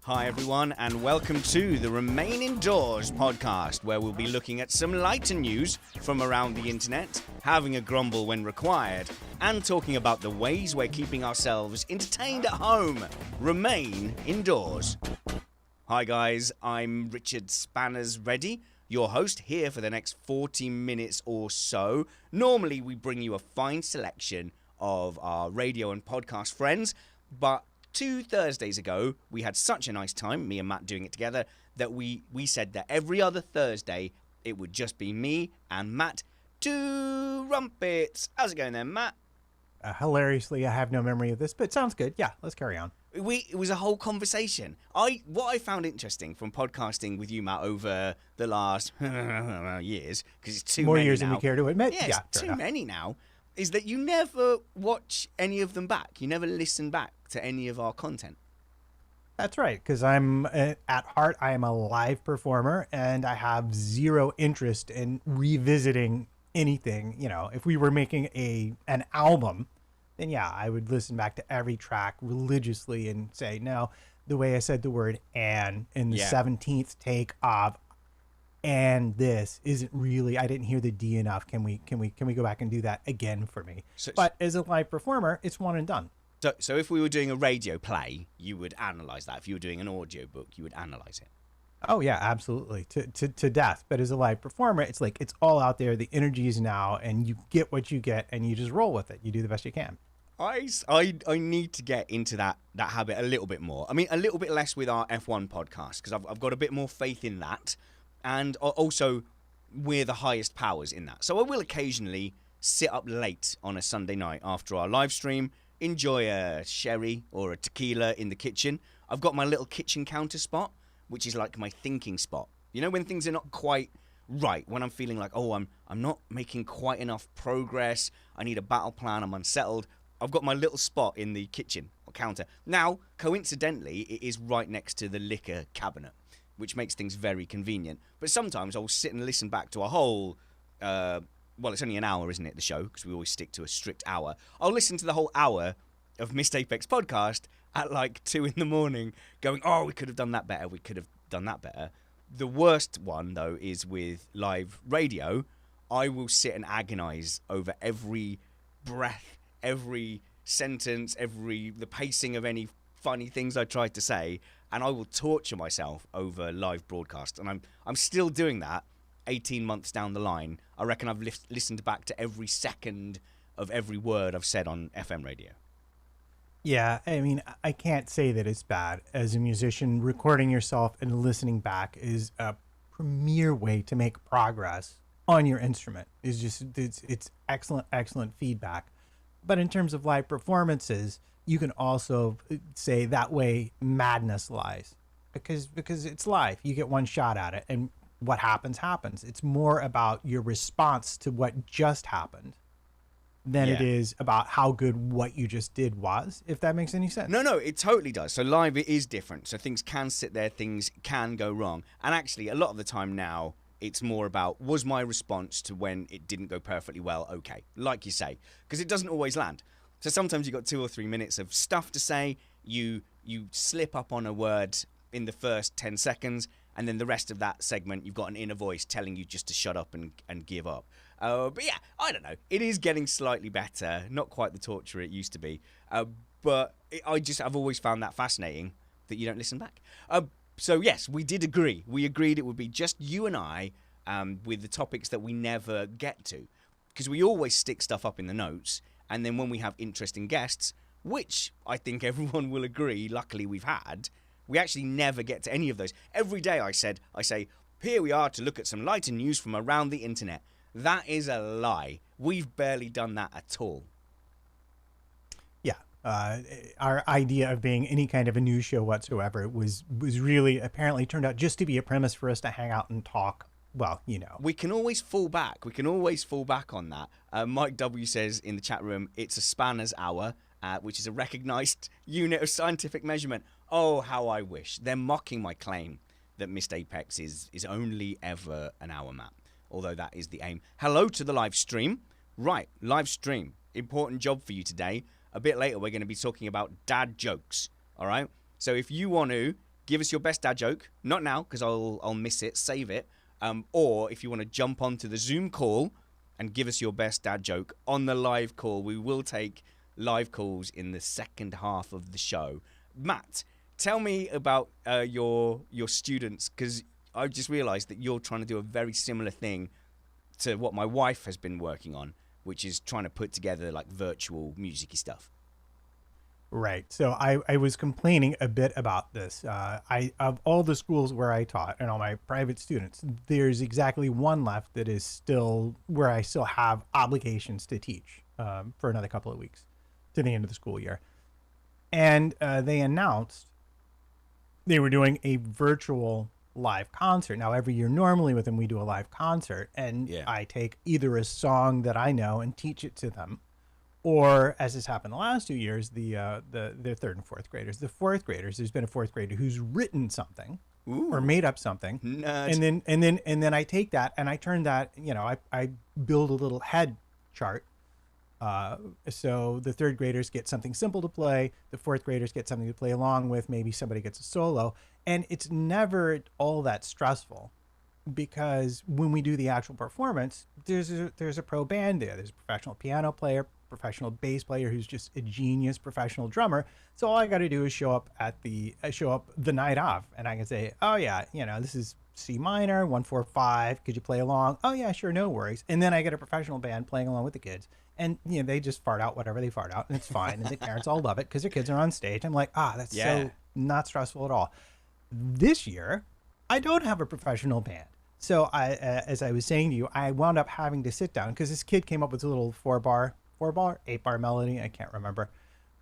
Hi everyone, and welcome to the Remain Indoors podcast, where we'll be looking at some lighter news from around the internet, having a grumble when required, and talking about the ways we're keeping ourselves entertained at home. Remain indoors. Hi guys, I'm Richard Spanners Ready, your host here for the next 40 minutes or so. Normally we bring you a fine selection of our radio and podcast friends, but 2 Thursdays ago, we had such a nice time, me and Matt doing it together, that we said that every other Thursday, it would just be me and Matt. Two rumpets. How's it going then, Matt? Hilariously, I have no memory of this, but sounds good. Yeah, let's carry on. It was a whole conversation. What I found interesting from podcasting with you, Matt, over the last years, because it's too More many years now. than we care to admit. Yeah, Yeah, it's too enough. many now, is that you never watch any of them back. You never listen back to any of our content. That's right, because I'm at heart, I am a live performer, and I have zero interest in revisiting anything. You know, if we were making an album, then yeah, I would listen back to every track religiously and say, no, the way I said the word "and" in the 17th take of "and this" isn't really, I didn't hear the D enough. Can we go back and do that again for me? But as a live performer, it's one and done. So if we were doing a radio play, you would analyze that. If you were doing an audio book, you would analyze it. Oh yeah, absolutely, to death. But as a live performer, it's like it's all out there. The energy is now, and you get what you get, and you just roll with it. You do the best you can. I need to get into that habit a little bit more. I mean, a little bit less with our F1 podcast, because I've got a bit more faith in that, and also we're the highest powers in that. So I will occasionally sit up late on a Sunday night after our live stream, enjoy a sherry or a tequila in the kitchen. I've got my little kitchen counter spot, which is like my thinking spot. You know, when things are not quite right, when I'm feeling like, oh, I'm not making quite enough progress, I need a battle plan, I'm unsettled, I've got my little spot in the kitchen counter. Now, coincidentally, it is right next to the liquor cabinet, which makes things very convenient. But sometimes I'll sit and listen back to a whole, well, it's only an hour, isn't it, the show, because we always stick to a strict hour. I'll listen to the whole hour of Missed Apex podcast at like 2 a.m, going, oh, we could have done that better, we could have done that better. The worst one, though, is with live radio. I will sit and agonize over every breath, every sentence, the pacing of any funny things I tried to say, and I will torture myself over live broadcast. And I'm still doing that 18 months down the line. I reckon I've listened back to every second of every word I've said on FM radio. Yeah, I mean, I can't say that it's bad. As a musician, recording yourself and listening back is a premier way to make progress on your instrument. It's excellent feedback. But in terms of live performances, you can also say that way madness lies, because it's live. You get one shot at it, and what happens. It's more about your response to what just happened than it is about how good what you just did was, if that makes any sense. No, it totally does. So live, it is different. So things can sit there, things can go wrong. And actually, a lot of the time now, it's more about, was my response to when it didn't go perfectly well okay? Like you say, because it doesn't always land. So sometimes you've got 2 or 3 minutes of stuff to say, you slip up on a word in the first 10 seconds, and then the rest of that segment, you've got an inner voice telling you just to shut up and give up. But yeah, I don't know. It is getting slightly better. Not quite the torture it used to be. But I've always found that fascinating that you don't listen back. So yes, we did agree. We agreed it would be just you and I with the topics that we never get to. Because we always stick stuff up in the notes. And then when we have interesting guests, which I think everyone will agree, luckily we've had, we actually never get to any of those. Every day I say, here we are to look at some lighter news from around the internet. That is a lie. We've barely done that at all. Yeah. Our idea of being any kind of a news show whatsoever was really apparently turned out just to be a premise for us to hang out and talk. Well, you know. We can always fall back. On that. Mike W. says in the chat room, it's a Spanners hour, which is a recognized unit of scientific measurement. Oh, how I wish. They're mocking my claim that Missed Apex is only ever an hour, Matt. Although that is the aim. Hello to the live stream. Right, live stream. Important job for you today. A bit later, we're going to be talking about dad jokes. All right? So if you want to give us your best dad joke. Not now, because I'll miss it. Save it. Or if you want to jump onto the Zoom call and give us your best dad joke on the live call. We will take live calls in the second half of the show. Matt, tell me about your students, because I just realized that you're trying to do a very similar thing to what my wife has been working on, which is trying to put together like virtual music-y stuff. Right. So I was complaining a bit about this. Of all the schools where I taught and all my private students, there's exactly one left that is still where I still have obligations to teach for another couple of weeks to the end of the school year. And they announced they were doing a virtual live concert. Now, every year normally with them, we do a live concert, and I take either a song that I know and teach it to them, or, as has happened the last 2 years, the third and fourth graders. The fourth graders, there's been a fourth grader who's written something or made up something, Nerd. and then I take that and I turn that, I build a little head chart. So the third graders get something simple to play, the fourth graders get something to play along with, maybe somebody gets a solo, and it's never all that stressful. Because when we do the actual performance, there's a pro band there. There's a professional piano player, professional bass player who's just a genius professional drummer. So all I got to do is show up the night of, and I can say, oh yeah, this is C minor 145. Could you play along? Oh yeah, sure, no worries. And then I get a professional band playing along with the kids, and they just fart out whatever they fart out, and it's fine. And the parents all love it because their kids are on stage. I'm like, that's so not stressful at all. This year, I don't have a professional band. So as I was saying to you, I wound up having to sit down because this kid came up with a little 8-bar melody. I can't remember.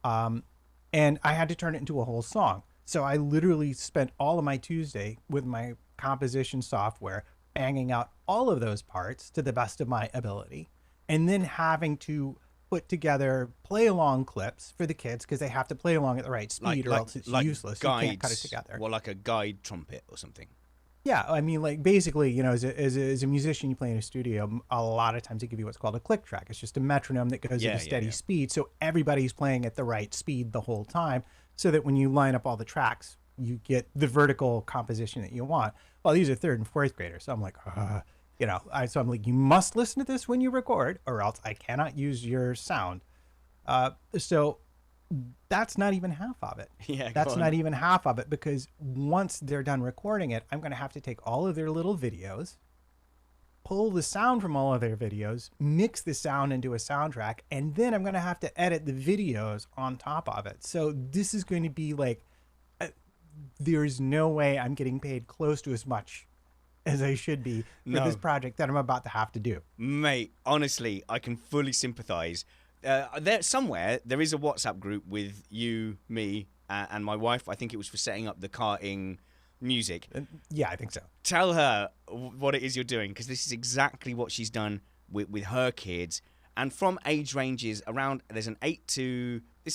And I had to turn it into a whole song. So I literally spent all of my Tuesday with my composition software, banging out all of those parts to the best of my ability, and then having to put together play along clips for the kids because they have to play along at the right speed or else it's useless. Guides, you can't cut it together. Well, like a guide trumpet or something. Yeah, I mean, like basically, as a musician, you play in a studio. A lot of times they give you what's called a click track. It's just a metronome that goes at a steady speed, so everybody's playing at the right speed the whole time, so that when you line up all the tracks, you get the vertical composition that you want. Well, these are third and fourth graders, so I'm like, so I'm like, you must listen to this when you record, or else I cannot use your sound. So that's not even half of it. That's not even half of it, because once they're done recording it, I'm going to have to take all of their little videos, pull the sound from all of their videos, mix the sound into a soundtrack, and then I'm going to have to edit the videos on top of it. So this is going to be like, there's no way I'm getting paid close to as much as I should be for this project that I'm about to have to do. Mate, honestly, I can fully sympathize. There is a WhatsApp group with you, me, and my wife. I think it was for setting up the karting music. Yeah, I think so. Tell her what it is you're doing, because this is exactly what she's done with her kids. And from age ranges around, it's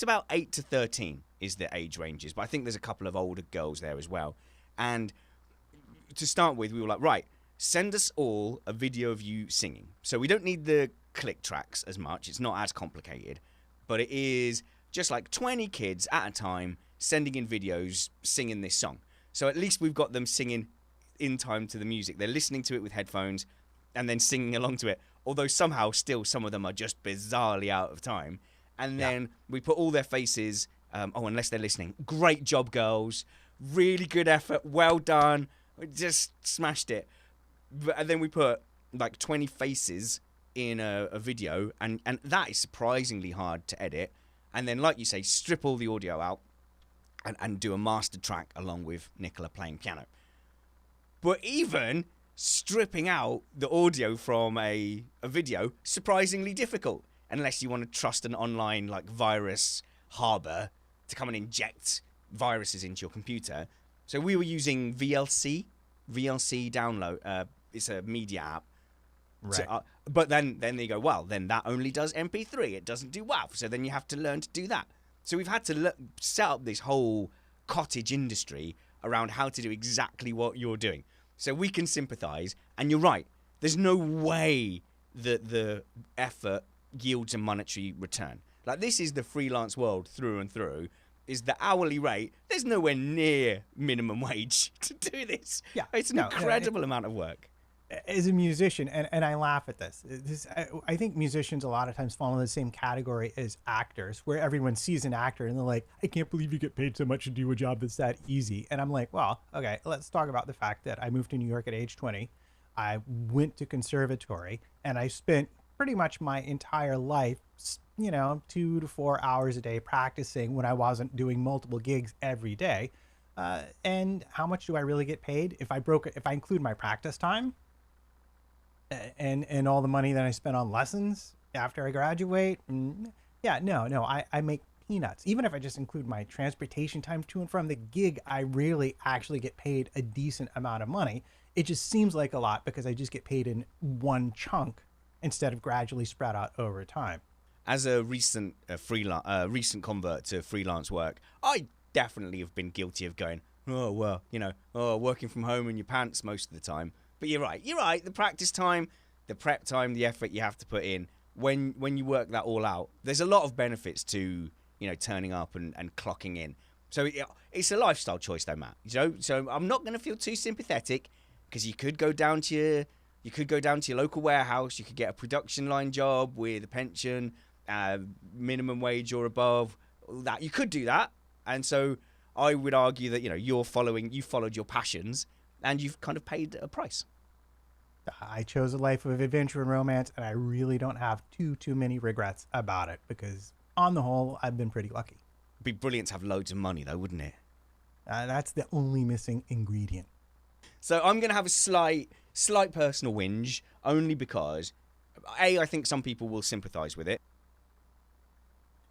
about 8 to 13 is the age ranges. But I think there's a couple of older girls there as well. And to start with, we were like, right, send us all a video of you singing. So we don't need the click tracks as much. It's not as complicated, but it is just like 20 kids at a time sending in videos singing this song. So at least we've got them singing in time to the music. They're listening to it with headphones and then singing along to it, although somehow still some of them are just bizarrely out of time. And then we put all their faces, unless they're listening, great job, girls, really good effort, well done, just smashed it. And then we put like 20 faces in a video, and that is surprisingly hard to edit. And then, like you say, strip all the audio out and do a master track along with Nicola playing piano. But even stripping out the audio from a video, surprisingly difficult, unless you want to trust an online like virus harbor to come and inject viruses into your computer. So we were using VLC download. It's a media app. Right. But then they go, well, then that only does MP3. It doesn't do WAV. So then you have to learn to do that. So we've had to set up this whole cottage industry around how to do exactly what you're doing. So we can sympathize. And you're right. There's no way that the effort yields a monetary return. Like, this is the freelance world through and through. is the hourly rate. There's nowhere near minimum wage to do this. Yeah, It's an incredible amount of work. As a musician, and I laugh at this. I think musicians a lot of times fall in the same category as actors, where everyone sees an actor and they're like, I can't believe you get paid so much to do a job that's that easy. And I'm like, well, okay, let's talk about the fact that I moved to New York at age 20. I went to conservatory and I spent pretty much my entire life, 2 to 4 hours a day practicing when I wasn't doing multiple gigs every day. And how much do I really get paid? If I include my practice time, and all the money that I spent on lessons after I graduate, I make peanuts. Even if I just include my transportation time to and from the gig, I rarely actually get paid a decent amount of money. It just seems like a lot because I just get paid in one chunk instead of gradually spread out over time. As a recent recent convert to freelance work, I definitely have been guilty of going, working from home in your pants most of the time. But you're right. The practice time, the prep time, the effort you have to put in, when you work that all out, there's a lot of benefits to, turning up and clocking in. So it's a lifestyle choice though, Matt. So I'm not going to feel too sympathetic, because you could go down to your local warehouse, you could get a production line job with a pension, minimum wage or above. That you could do that. And so I would argue that, you followed your passions, and you've kind of paid a price. I chose a life of adventure and romance, and I really don't have too many regrets about it, because on the whole, I've been pretty lucky. It'd be brilliant to have loads of money, though, wouldn't it? That's the only missing ingredient. So I'm going to have a slight personal whinge, only because, A, I think some people will sympathise with it.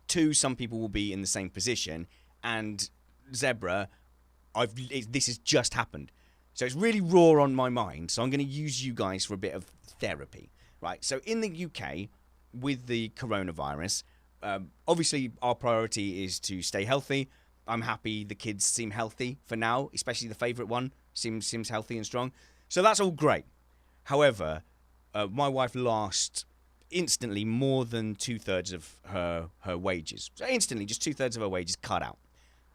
2, some people will be in the same position. And Zebra, this has just happened. So it's really raw on my mind. So I'm going to use you guys for a bit of therapy, right? So in the UK, with the coronavirus, obviously our priority is to stay healthy. I'm happy the kids seem healthy for now, especially the favourite one seems healthy and strong. So that's all great. However, my wife lost instantly more than 2/3 of her wages. So instantly, just 2/3 of her wages cut out.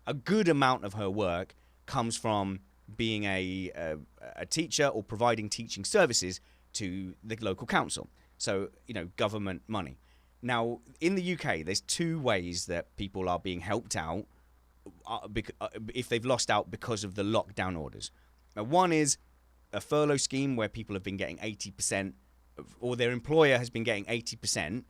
A good amount of her work comes from being a teacher or providing teaching services to the local council. So, government money. Now, in the UK, there's 2 ways that people are being helped out if they've lost out because of the lockdown orders. Now, one is a furlough scheme where people have been getting 80%, or their employer has been getting 80%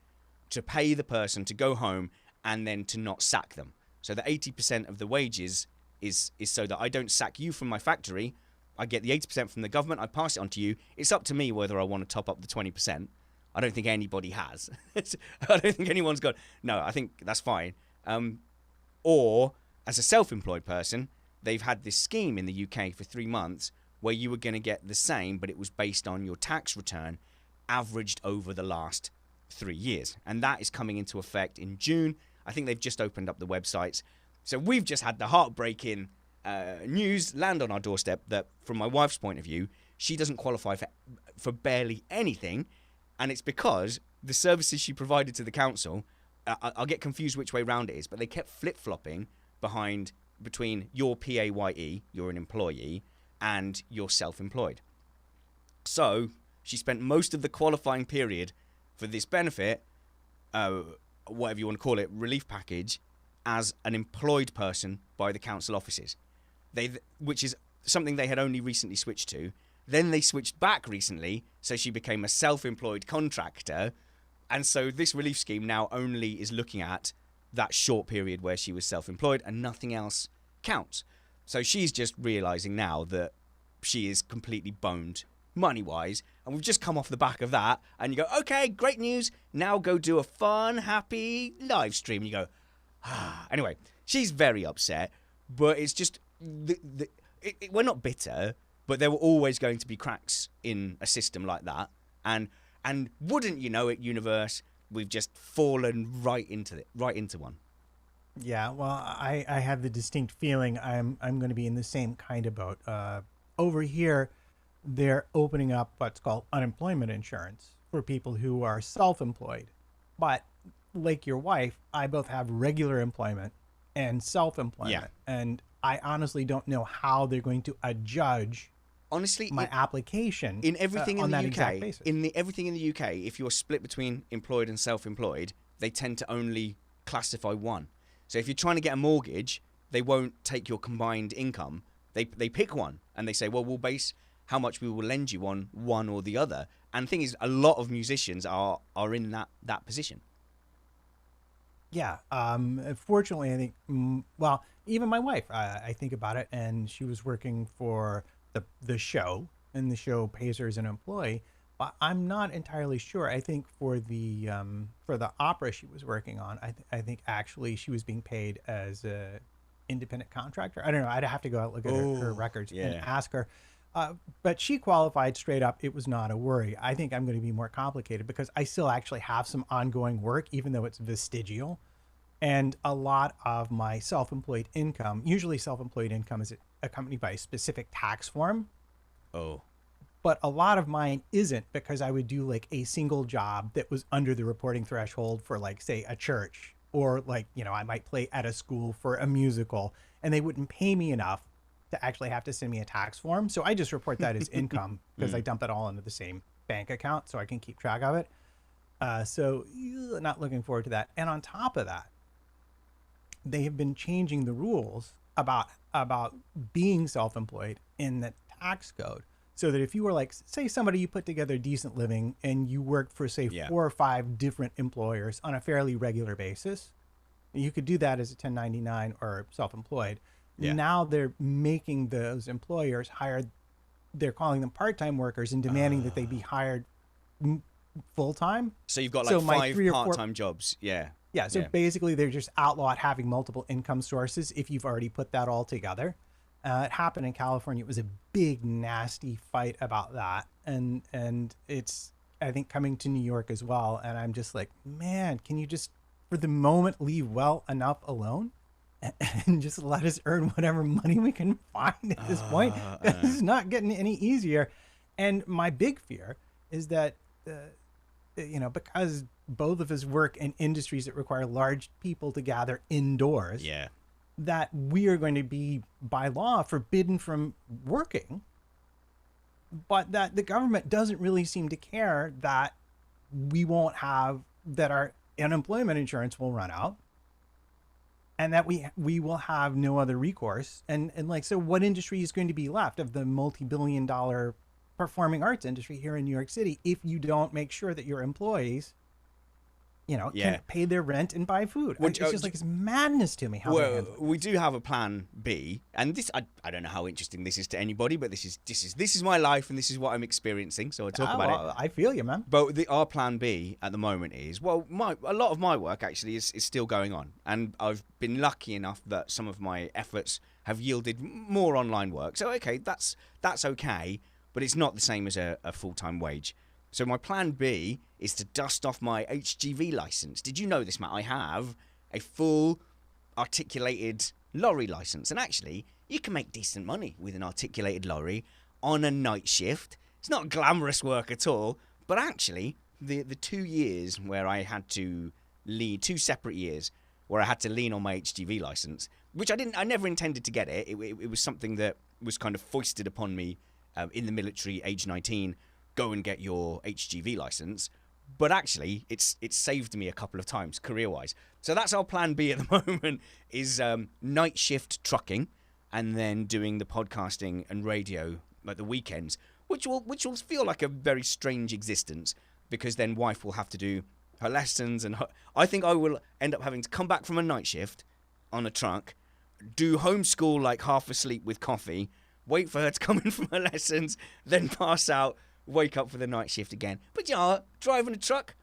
to pay the person to go home and then to not sack them. So the 80% of the wages is so that I don't sack you from my factory. I get the 80% from the government. I pass it on to you. It's up to me whether I want to top up the 20%. I don't think anybody has. I don't think anyone's got... No, I think that's fine. Or, as a self-employed person, they've had this scheme in the UK for 3 months where you were going to get the same, but it was based on your tax return averaged over the last 3 years. And that is coming into effect in June. I think they've just opened up the websites. So we've just had the heartbreaking news land on our doorstep that, from my wife's point of view, she doesn't qualify for barely anything. And it's because the services she provided to the council, I'll get confused which way round it is, but they kept flip-flopping between your PAYE, you're an employee, and you're self-employed. So she spent most of the qualifying period for this benefit, whatever you want to call it, relief package, as an employed person by the council offices, which is something they had only recently switched to. Then they switched back recently, so she became a self-employed contractor. And so this relief scheme now only is looking at that short period where she was self-employed, and nothing else counts. So she's just realising now that she is completely boned money-wise. And we've just come off the back of that. And you go, okay, great news. Now go do a fun, happy live stream. And you go, ah. Anyway, she's very upset. But it's just, we're not bitter, but there were always going to be cracks in a system like that. And wouldn't you know it, universe, we've just fallen right into one. Yeah, well, I have the distinct feeling I'm going to be in the same kind of boat. Over here, they're opening up what's called unemployment insurance for people who are self-employed. But like your wife, I both have regular employment and self-employment. And I honestly don't know how they're going to adjudge Honestly, my application in everything on in that the exact UK, basis. everything in the UK, if you're split between employed and self-employed, they tend to only classify one. So if you're trying to get a mortgage, they won't take your combined income. They pick one and they say, well, we'll base how much we will lend you on one or the other. And the thing is, a lot of musicians are in that position. Yeah. Fortunately, I think, well, even my wife, I think about it, and she was working for the show, and the show pays her as an employee. But I'm not entirely sure. I think for the opera she was working on, I think actually she was being paid as a independent contractor. I don't know. I'd have to go out look at her records and ask her. But she qualified straight up. It was not a worry. I think I'm going to be more complicated because I still actually have some ongoing work, even though it's vestigial. And a lot of my self-employed income, usually self-employed income is accompanied by a specific tax form. Oh. But a lot of mine isn't, because I would do like a single job that was under the reporting threshold for, like, say, a church, or like, I might play at a school for a musical, and they wouldn't pay me enough to actually have to send me a tax form. So I just report that as income because I dump it all into the same bank account so I can keep track of it. So not looking forward to that. And on top of that, they have been changing the rules about being self-employed in the tax code, so that if you were, like, say, somebody, you put together decent living and you worked for, say, 4 or 5 different employers on a fairly regular basis, you could do that as a 1099 or self-employed. Now they're making those employers hire, they're calling them part-time workers and demanding that they be hired full-time. So you've got like 5 part-time jobs. Yeah. Yeah, so basically they're just outlawed having multiple income sources if you've already put that all together. It happened in California. It was a big, nasty fight about that. And it's, I think, coming to New York as well. And I'm just like, man, can you just, for the moment, leave well enough alone? And just let us earn whatever money we can find at this point. It's not getting any easier. And my big fear is that, because both of us work in industries that require large people to gather indoors, that we are going to be, by law, forbidden from working, but that the government doesn't really seem to care that we won't have, that our unemployment insurance will run out, and that we will have no other recourse. And like, so what industry is going to be left of the multi-billion-dollar performing arts industry here in New York City if you don't make sure that your employees, can pay their rent and buy food? It's just like, it's madness to me how they handle it. We do have a plan B, and this, I don't know how interesting this is to anybody, but this is my life, and this is what I'm experiencing, so I'll talk about it. I feel you, man. But our plan B at the moment is, well, a lot of my work actually is still going on, and I've been lucky enough that some of my efforts have yielded more online work. So okay, that's okay, but it's not the same as a full-time wage. So my plan B is to dust off my HGV license. Did you know this, Matt? I have a full articulated lorry license. And actually, you can make decent money with an articulated lorry on a night shift. It's not glamorous work at all. But actually, the 2 years where I had to lead, 2 separate years where I had to lean on my HGV license, which I never intended to get it. It was something that was kind of foisted upon me in the military, age 19. Go and get your HGV license. But actually, it's saved me a couple of times career-wise. So that's our plan B at the moment, is night shift trucking, and then doing the podcasting and radio at the weekends, which will feel like a very strange existence, because then wife will have to do her lessons, and I think I will end up having to come back from a night shift on a truck, do homeschool like half asleep with coffee, wait for her to come in from her lessons, then pass out, wake up for the night shift again. But driving a truck,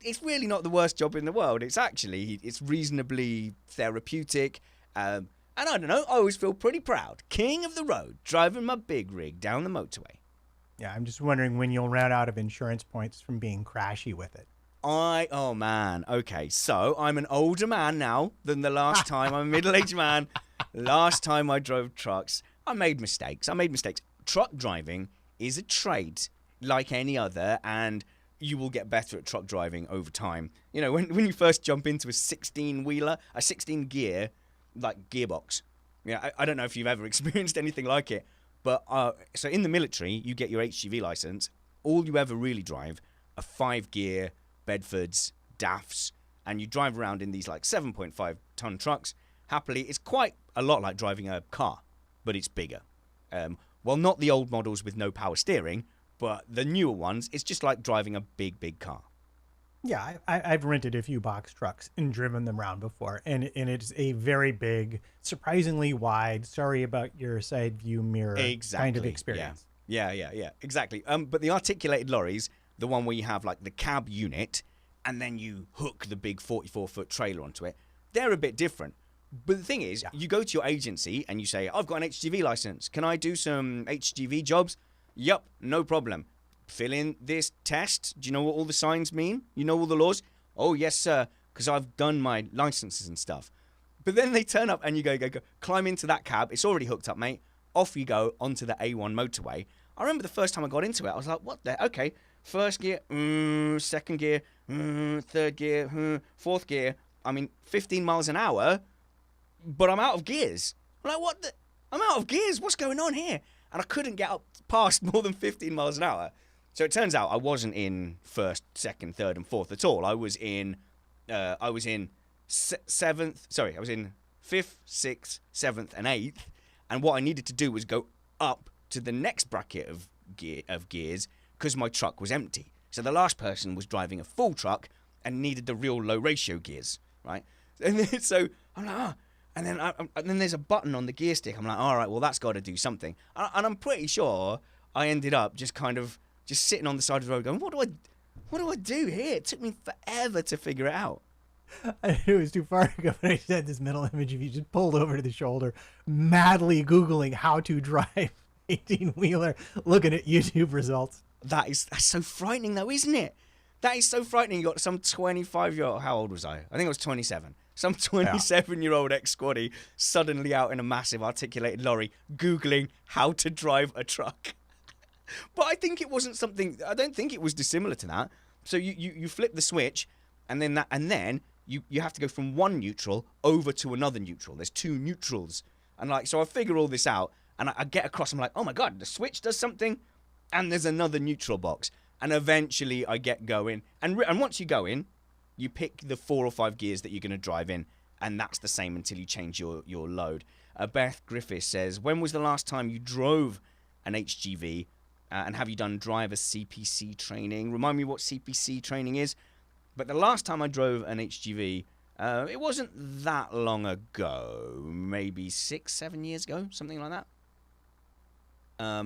it's really not the worst job in the world. It's reasonably therapeutic. And I don't know, I always feel pretty proud. King of the road, driving my big rig down the motorway. Yeah, I'm just wondering when you'll run out of insurance points from being crashy with it. Oh man, okay, so I'm an older man now than the last time. I'm a middle-aged man. Last time I drove trucks, I made mistakes. Truck driving is a trade like any other, and you will get better at truck driving over time. When you first jump into a 16-wheeler, a 16-gear, like gearbox. Yeah, I don't know if you've ever experienced anything like it, but so in the military, you get your HGV license. All you ever really drive are 5-gear Bedfords, DAFs, and you drive around in these like 7.5-ton trucks. Happily, it's quite a lot like driving a car, but it's bigger. Well, not the old models with no power steering, but the newer ones, it's just like driving a big car. Yeah, I've rented a few box trucks and driven them around before, and it's a very big, surprisingly wide. Sorry about your side view mirror kind of experience. Yeah, exactly. But the articulated lorries, the one where you have like the cab unit, and then you hook the big 44-foot trailer onto it, they're a bit different. But the thing is, you go to your agency and you say, I've got an HGV license. Can I do some HGV jobs? Yup, no problem. Fill in this test. Do you know what all the signs mean? You know all the laws? Oh, yes, sir, because I've done my licenses and stuff. But then they turn up and you go, climb into that cab. It's already hooked up, mate. Off you go onto the A1 motorway. I remember the first time I got into it, I was like, what the? Okay, first gear, second gear, third gear, fourth gear. I mean, 15 miles an hour, but I'm out of gears. I'm like, what the? I'm out of gears. What's going on here? And I couldn't get up past more than 15 miles an hour. So it turns out I wasn't in first, second, third, and fourth at all. I was in seventh. Sorry, I was in fifth, sixth, seventh, and eighth. And what I needed to do was go up to the next bracket of gears because my truck was empty. So the last person was driving a full truck and needed the real low ratio gears, right? And then, so I'm like, and then there's a button on the gear stick. I'm like, all right, well that's got to do something. And I'm pretty sure I ended up just sitting on the side of the road going, what do I do here? It took me forever to figure it out. I knew it was too far to go, but I just had this mental image of you just pulled over to the shoulder, madly Googling how to drive 18-wheeler, looking at YouTube results. That's so frightening though, isn't it? That is so frightening. You got some 25-year-old, how old was I? I think I was 27. Some 27-year-old ex-squaddy suddenly out in a massive articulated lorry Googling how to drive a truck. But I don't think it was dissimilar to that. So you flip the switch and then you have to go from one neutral over to another neutral. There's two neutrals. And so I figure all this out and I get across. I'm like, oh my God, the switch does something and there's another neutral box. And eventually I get going. And once you go in, you pick the 4 or 5 gears that you're going to drive in. And that's the same until you change your load. Beth Griffith says, when was the last time you drove an HGV? And have you done driver CPC training? Remind me what CPC training is. But the last time I drove an HGV, it wasn't that long ago. Maybe 6-7 years ago, something like that.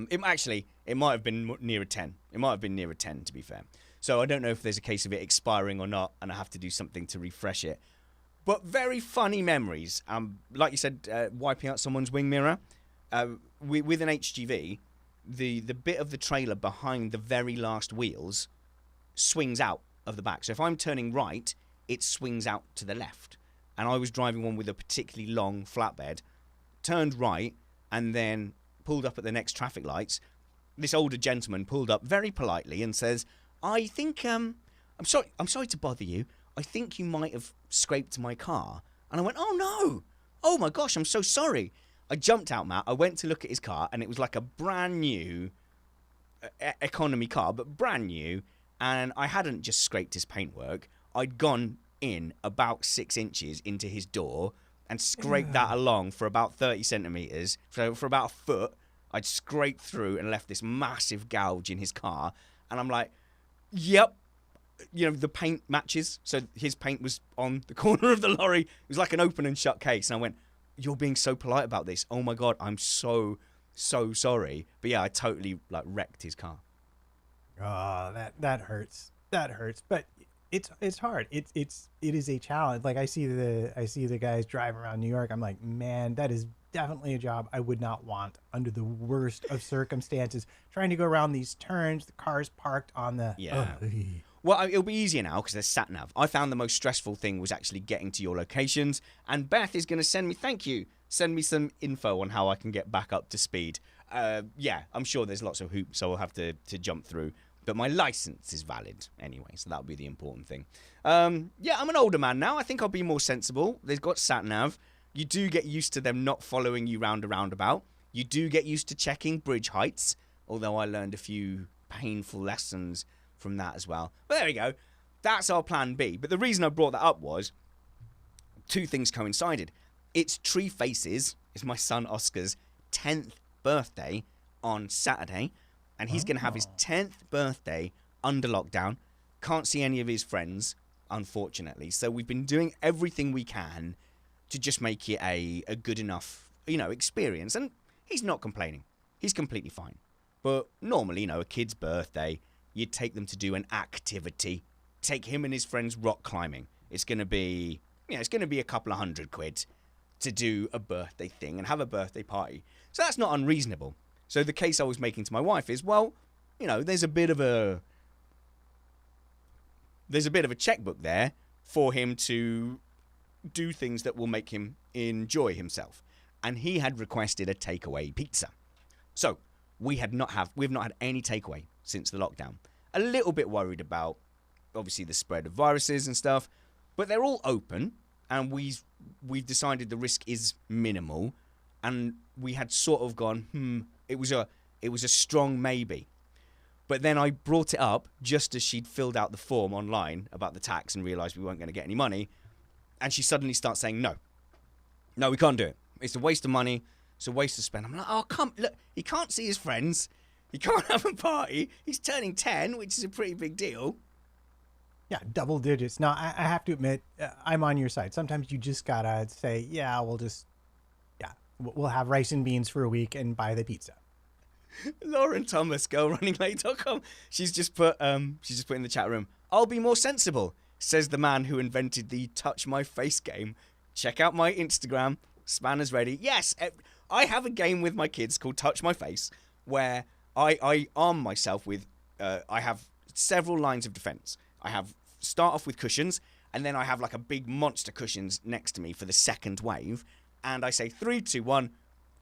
It might have been nearer 10. It might have been nearer 10, to be fair. So I don't know if there's a case of it expiring or not, and I have to do something to refresh it. But very funny memories. Like you said, wiping out someone's wing mirror. With an HGV, the bit of the trailer behind the very last wheels swings out of the back. So if I'm turning right, it swings out to the left. And I was driving one with a particularly long flatbed, turned right, and then pulled up at the next traffic lights. This older gentleman pulled up very politely and says, I think, I'm sorry to bother you. I think you might have scraped my car. And I went, oh no. Oh my gosh, I'm so sorry. I jumped out, Matt. I went to look at his car, and it was like a brand new economy car, but brand new. And I hadn't just scraped his paintwork. I'd gone in about 6 inches into his door and scraped that along for about 30 centimeters. So for about a foot, I'd scraped through and left this massive gouge in his car. And I'm like, yep. The paint matches. So his paint was on the corner of the lorry. It was like an open and shut case. And I went, you're being so polite about this. Oh my God, I'm so sorry. But yeah, I totally wrecked his car. Oh, that hurts. That hurts. But it's hard. It is a challenge. Like I see the guys driving around New York. I'm like, man, that is definitely a job I would not want under the worst of circumstances. Trying to go around these turns, the car's parked on the Well, it'll be easier now because there's sat-nav. I found the most stressful thing was actually getting to your locations. And Beth is going to send me some info on how I can get back up to speed. Yeah, I'm sure there's lots of hoops so I'll have to jump through. But my license is valid anyway, so that'll be the important thing. Yeah, I'm an older man now. I think I'll be more sensible. They've got sat-nav. You do get used to them not following you round a roundabout. You do get used to checking bridge heights, although I learned a few painful lessons from that as well. But there we go. That's our plan B. But the reason I brought that up was two things coincided. It's Tree Faces, it's my son Oscar's 10th birthday on Saturday, and he's going to have his 10th birthday under lockdown. Can't see any of his friends, unfortunately. So we've been doing everything we can to just make it a good enough, experience. And he's not complaining. He's completely fine. But normally, a kid's birthday, you'd take them to do an activity. Take him and his friends rock climbing. It's going to be, a couple of £100 to do a birthday thing and have a birthday party. So that's not unreasonable. So the case I was making to my wife is, well, there's a bit of a checkbook there for him to do things that will make him enjoy himself. And he had requested a takeaway pizza. So we've not had any takeaway since the lockdown. A little bit worried about, obviously, the spread of viruses and stuff, but they're all open, and we've decided the risk is minimal, and we had sort of gone, it was a strong maybe. But then I brought it up just as she'd filled out the form online about the tax and realised we weren't going to get any money. And she suddenly starts saying, no, we can't do it. It's a waste of money. It's a waste of spend. I'm like, oh, look, he can't see his friends. He can't have a party. He's turning 10, which is a pretty big deal. Yeah, double digits. Now, I have to admit, I'm on your side. Sometimes you just got to say, we'll have rice and beans for a week and buy the pizza. Lauren Thomas, girlrunninglate.com. She's just put in the chat room, I'll be more sensible, says the man who invented the touch my face game. Check out my Instagram, Spanner's Ready. Yes, I have a game with my kids called Touch My Face, where I arm myself with, I have several lines of defense. I start off with cushions, and then I have like a big monster cushions next to me for the second wave. And I say 3, 2, 1,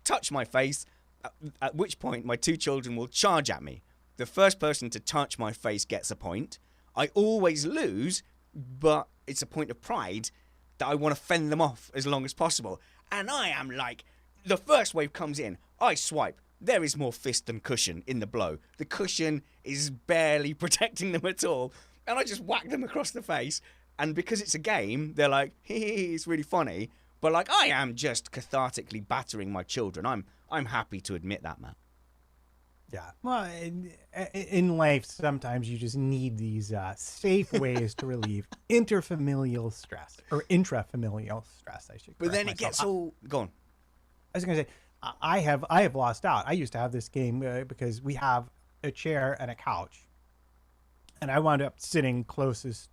touch my face, at which point my two children will charge at me. The first person to touch my face gets a point. I always lose, but it's a point of pride that I want to fend them off as long as possible. And I am like, the first wave comes in, I swipe. There is more fist than cushion in the blow. The cushion is barely protecting them at all. And I just whack them across the face. And because it's a game, they're like, it's really funny. But like, I am just cathartically battering my children. I'm happy to admit that, man. Yeah. Well, in life, sometimes you just need these safe ways to relieve interfamilial stress, or intrafamilial stress, I should correct But then myself. it gets all gone. I was going to say, I have lost out. I used to have this game because we have a chair and a couch, and I wound up sitting closest.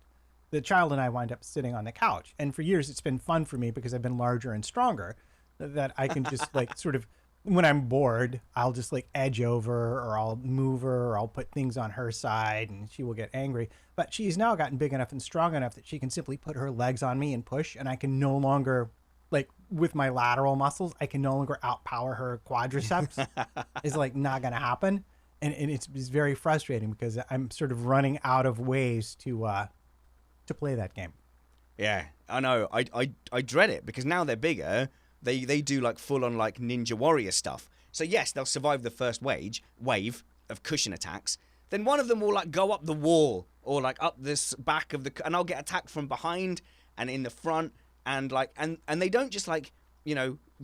The child and I wind up sitting on the couch, and for years it's been fun for me because I've been larger and stronger, that I can just like sort of, when I'm bored, I'll just like edge over, or I'll move her, or I'll put things on her side, and she will get angry. But she's now gotten big enough and strong enough that she can simply put her legs on me and push, and I can no longer, like with my lateral muscles, I can no longer outpower her quadriceps. It's like not gonna happen, and it's very frustrating because I'm sort of running out of ways to play that game. Yeah, I know. I dread it because now they're bigger. They do like full on like Ninja Warrior stuff. So yes, they'll survive the first wave of cushion attacks. Then one of them will like go up the wall or like up this back of the, and I'll get attacked from behind and in the front, and like and they don't just like,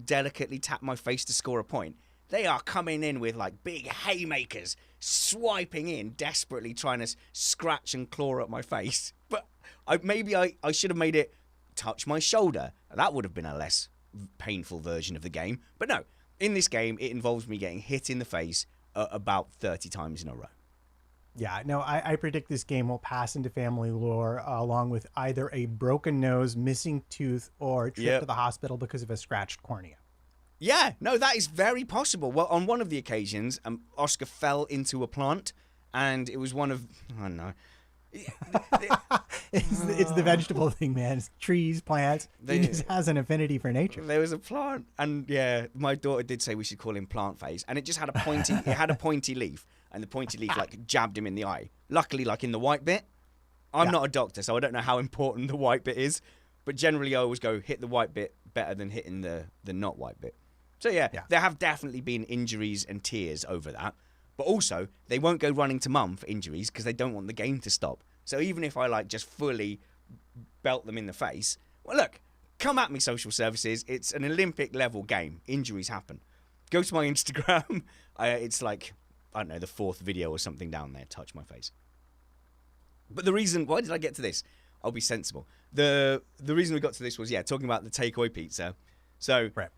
delicately tap my face to score a point. They are coming in with like big haymakers, swiping in, desperately trying to scratch and claw at my face. But I should have made it touch my shoulder. That would have been a less painful version of the game. But no, in this game, it involves me getting hit in the face about 30 times in a row. Yeah, no, I predict this game will pass into family lore along with either a broken nose, missing tooth, or a trip to the hospital because of a scratched cornea. Yeah, no, that is very possible. Well, on one of the occasions, Oscar fell into a plant, and it was one of, I don't know. It's the vegetable thing, man. It's trees, plants. He just has an affinity for nature. There was a plant, and yeah, my daughter did say we should call him Plant Face, and it just had a pointy leaf, and the pointy leaf like jabbed him in the eye. Luckily, like in the white bit. I'm not a doctor, so I don't know how important the white bit is, but generally I always go hit the white bit better than hitting the not white bit. So yeah, there have definitely been injuries and tears over that. But also, they won't go running to mum for injuries because they don't want the game to stop. So even if I like just fully belt them in the face, well, look, come at me, social services. It's an Olympic level game. Injuries happen. Go to my Instagram. It's like, I don't know, the 4th video or something down there. Touch my face. But the reason, why did I get to this? I'll be sensible. The reason we got to this was, talking about the takeaway pizza. So, Right.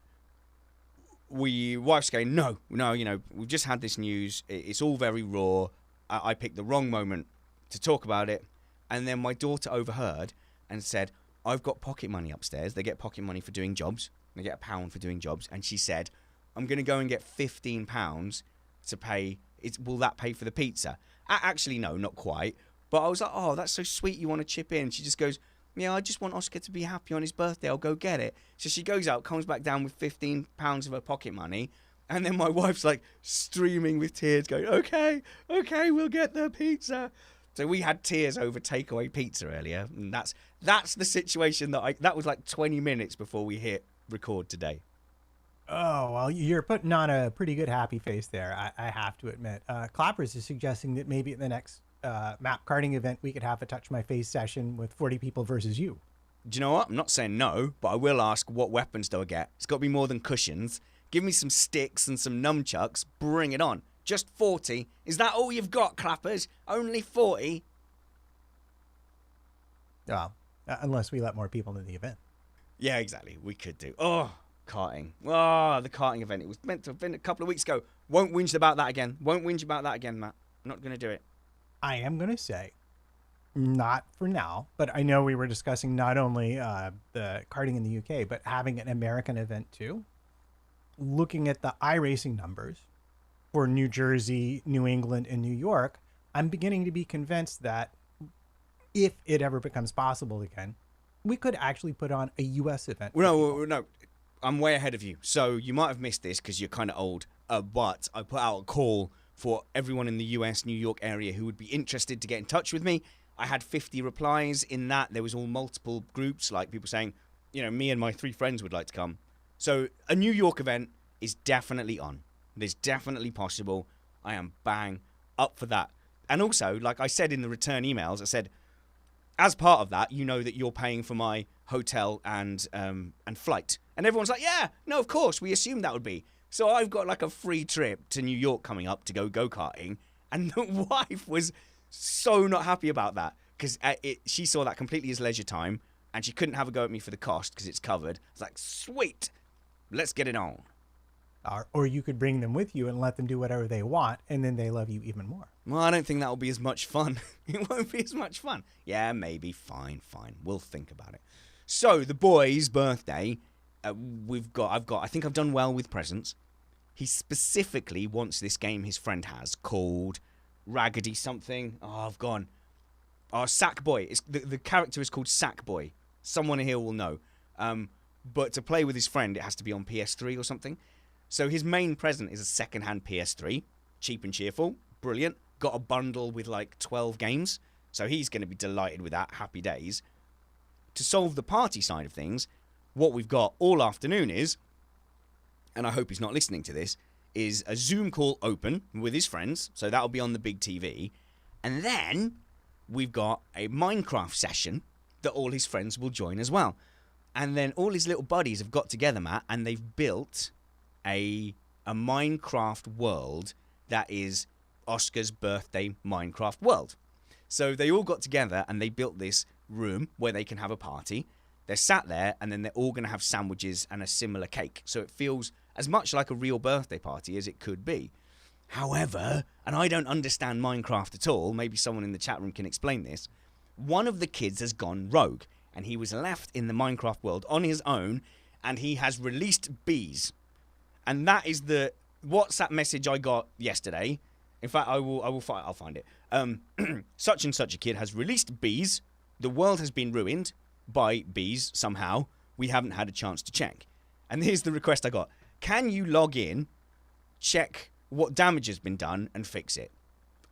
Wife's going, no, we've just had this news. It's all very raw. I picked the wrong moment to talk about it. And then my daughter overheard and said, I've got pocket money upstairs. They get pocket money for doing jobs. They get £1 for doing jobs. And she said, I'm going to go and get £15 to pay. Will that pay for the pizza? Actually, no, not quite. But I was like, oh, that's so sweet. You want to chip in? She just goes, yeah, I just want Oscar to be happy on his birthday. I'll go get it. So she goes out, comes back down with £15 of her pocket money. And then my wife's like streaming with tears going, okay, we'll get the pizza. So we had tears over takeaway pizza earlier. And that's the situation that was like 20 minutes before we hit record today. Oh, well, you're putting on a pretty good happy face there, I have to admit. Clappers is suggesting that maybe at the next map karting event, we could have a touch my face session with 40 people versus you. Do you know what? I'm not saying no, but I will ask, what weapons do I get? It's got to be more than cushions. Give me some sticks and some nunchucks. Bring it on. Just 40. Is that all you've got, Clappers? Only 40? Unless we let more people into the event. Yeah, exactly. We could do. Oh, karting. Oh, the karting event. It was meant to have been a couple of weeks ago. Won't whinge about that again. Won't whinge about that again, Matt. I'm not going to do it. I am going to say, not for now, but I know we were discussing not only the karting in the UK, but having an American event too. Looking at the iRacing numbers for New Jersey, New England, and New York, I'm beginning to be convinced that if it ever becomes possible again, we could actually put on a US event. No, I'm way ahead of you. So you might have missed this because you're kind of old, but I put out a call for everyone in the US, New York area who would be interested to get in touch with me. I had 50 replies in that. There was all multiple groups, like people saying, me and my 3 friends would like to come. So a New York event is definitely on. It's definitely possible. I am bang up for that. And also, like I said in the return emails, I said, as part of that, that you're paying for my hotel and flight. And everyone's like, yeah, no, of course, we assumed that would be. So I've got like a free trip to New York coming up to go-karting. And the wife was so not happy about that because she saw that completely as leisure time and she couldn't have a go at me for the cost because it's covered. It's like, sweet, let's get it on. Or you could bring them with you and let them do whatever they want, and then they love you even more. Well, I don't think that'll be as much fun. It won't be as much fun. Yeah, maybe. Fine. We'll think about it. So, the boy's birthday, I think I've done well with presents. He specifically wants this game his friend has called Raggedy something. Oh, I've gone. Oh, Sackboy. The character is called Sackboy. Someone here will know. But to play with his friend, it has to be on PS3 or something. So his main present is a second-hand PS3. Cheap and cheerful. Brilliant. Got a bundle with like 12 games. So he's going to be delighted with that. Happy days. To solve the party side of things, what we've got all afternoon is, and I hope he's not listening to this, is a Zoom call open with his friends. So that'll be on the big TV. And then we've got a Minecraft session that all his friends will join as well. And then all his little buddies have got together, Matt, and they've built a Minecraft world that is Oscar's birthday Minecraft world. So they all got together and they built this room where they can have a party. They're sat there and then they're all going to have sandwiches and a similar cake. So it feels as much like a real birthday party as it could be. However, and I don't understand Minecraft at all, maybe someone in the chat room can explain this, one of the kids has gone rogue and he was left in the Minecraft world on his own and he has released bees. And that is the WhatsApp message I got yesterday. In fact, I'll find it. Such and such a kid has released bees. The world has been ruined by bees somehow. We haven't had a chance to check. And here's the request I got. Can you log in, check what damage has been done, and fix it?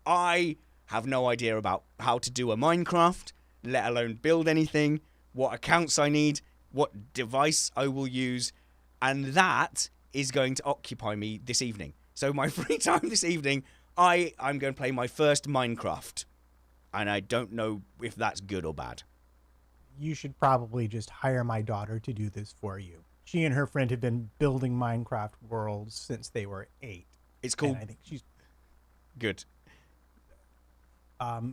I have no idea about how to do a Minecraft, let alone build anything, what accounts I need. what device I will use, and that is going to occupy me this evening. So my free time this evening, I'm going to play my first Minecraft, and I don't know if that's good or bad. You should probably just hire my daughter to do this for you. She and her friend have been building Minecraft worlds since they were 8. It's called. I think she's Good.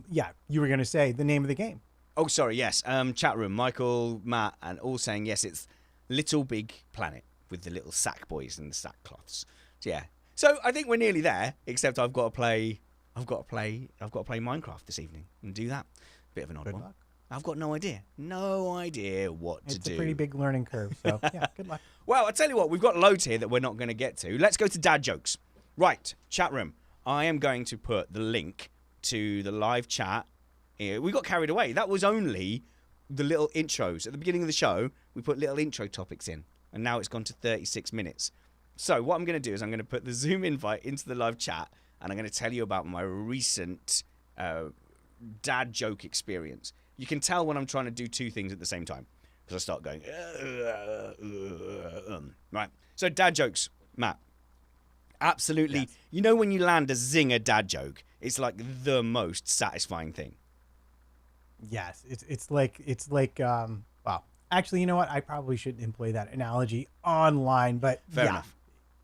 yeah, you were going to say the name of the game. Oh, sorry, yes. Chat room, Michael, Matt, and all saying yes, it's Little Big Planet with the little sack boys and the sackcloths. So, yeah. So I think we're nearly there, except I've got to play Minecraft this evening and do that. Bit of an odd Good one. luck. I've got no idea what to do. It's a pretty big learning curve, so yeah, good luck. Well, I tell you what, we've got loads here that we're not going to get to. Let's go to dad jokes. Right, chat room. I am going to put the link to the live chat. We got carried away. That was only the little intros. At the beginning of the show, we put little intro topics in, and now it's gone to 36 minutes. So what I'm going to do is I'm going to put the Zoom invite into the live chat, and I'm going to tell you about my recent dad joke experience. You can tell when I'm trying to do two things at the same time, because I start going, right. So dad jokes, Matt. Absolutely. Yes. You know when you land a zinger dad joke, it's like the most satisfying thing. Yes, it's like well, actually, you know what? I probably shouldn't employ that analogy online, but Fair yeah, enough.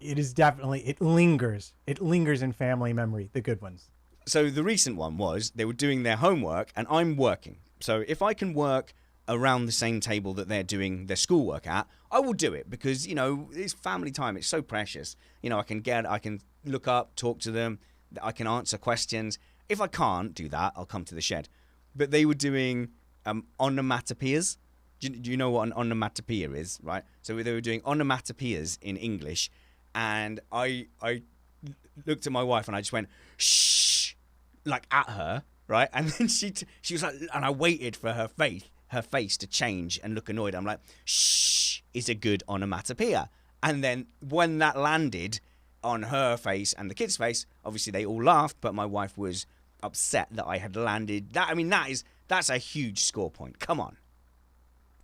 it is definitely it lingers in family memory, the good ones. So the recent one was they were doing their homework and I'm working. So if I can work around the same table that they're doing their schoolwork at, I will do it because, you know, it's family time. It's so precious. You know, I can look up, talk to them. I can answer questions. If I can't do that, I'll come to the shed. But they were doing onomatopoeias. Do you know what an onomatopoeia is, right? So they were doing onomatopoeias in English. And I looked at my wife and I just went, shh, like at her, right? And then she was like, and I waited for her face to change and look annoyed. I'm like, shh is a good onomatopoeia. And then when that landed on her face and the kid's face, obviously they all laughed, but my wife was upset that I had landed that. I mean, that's a huge score point. Come on.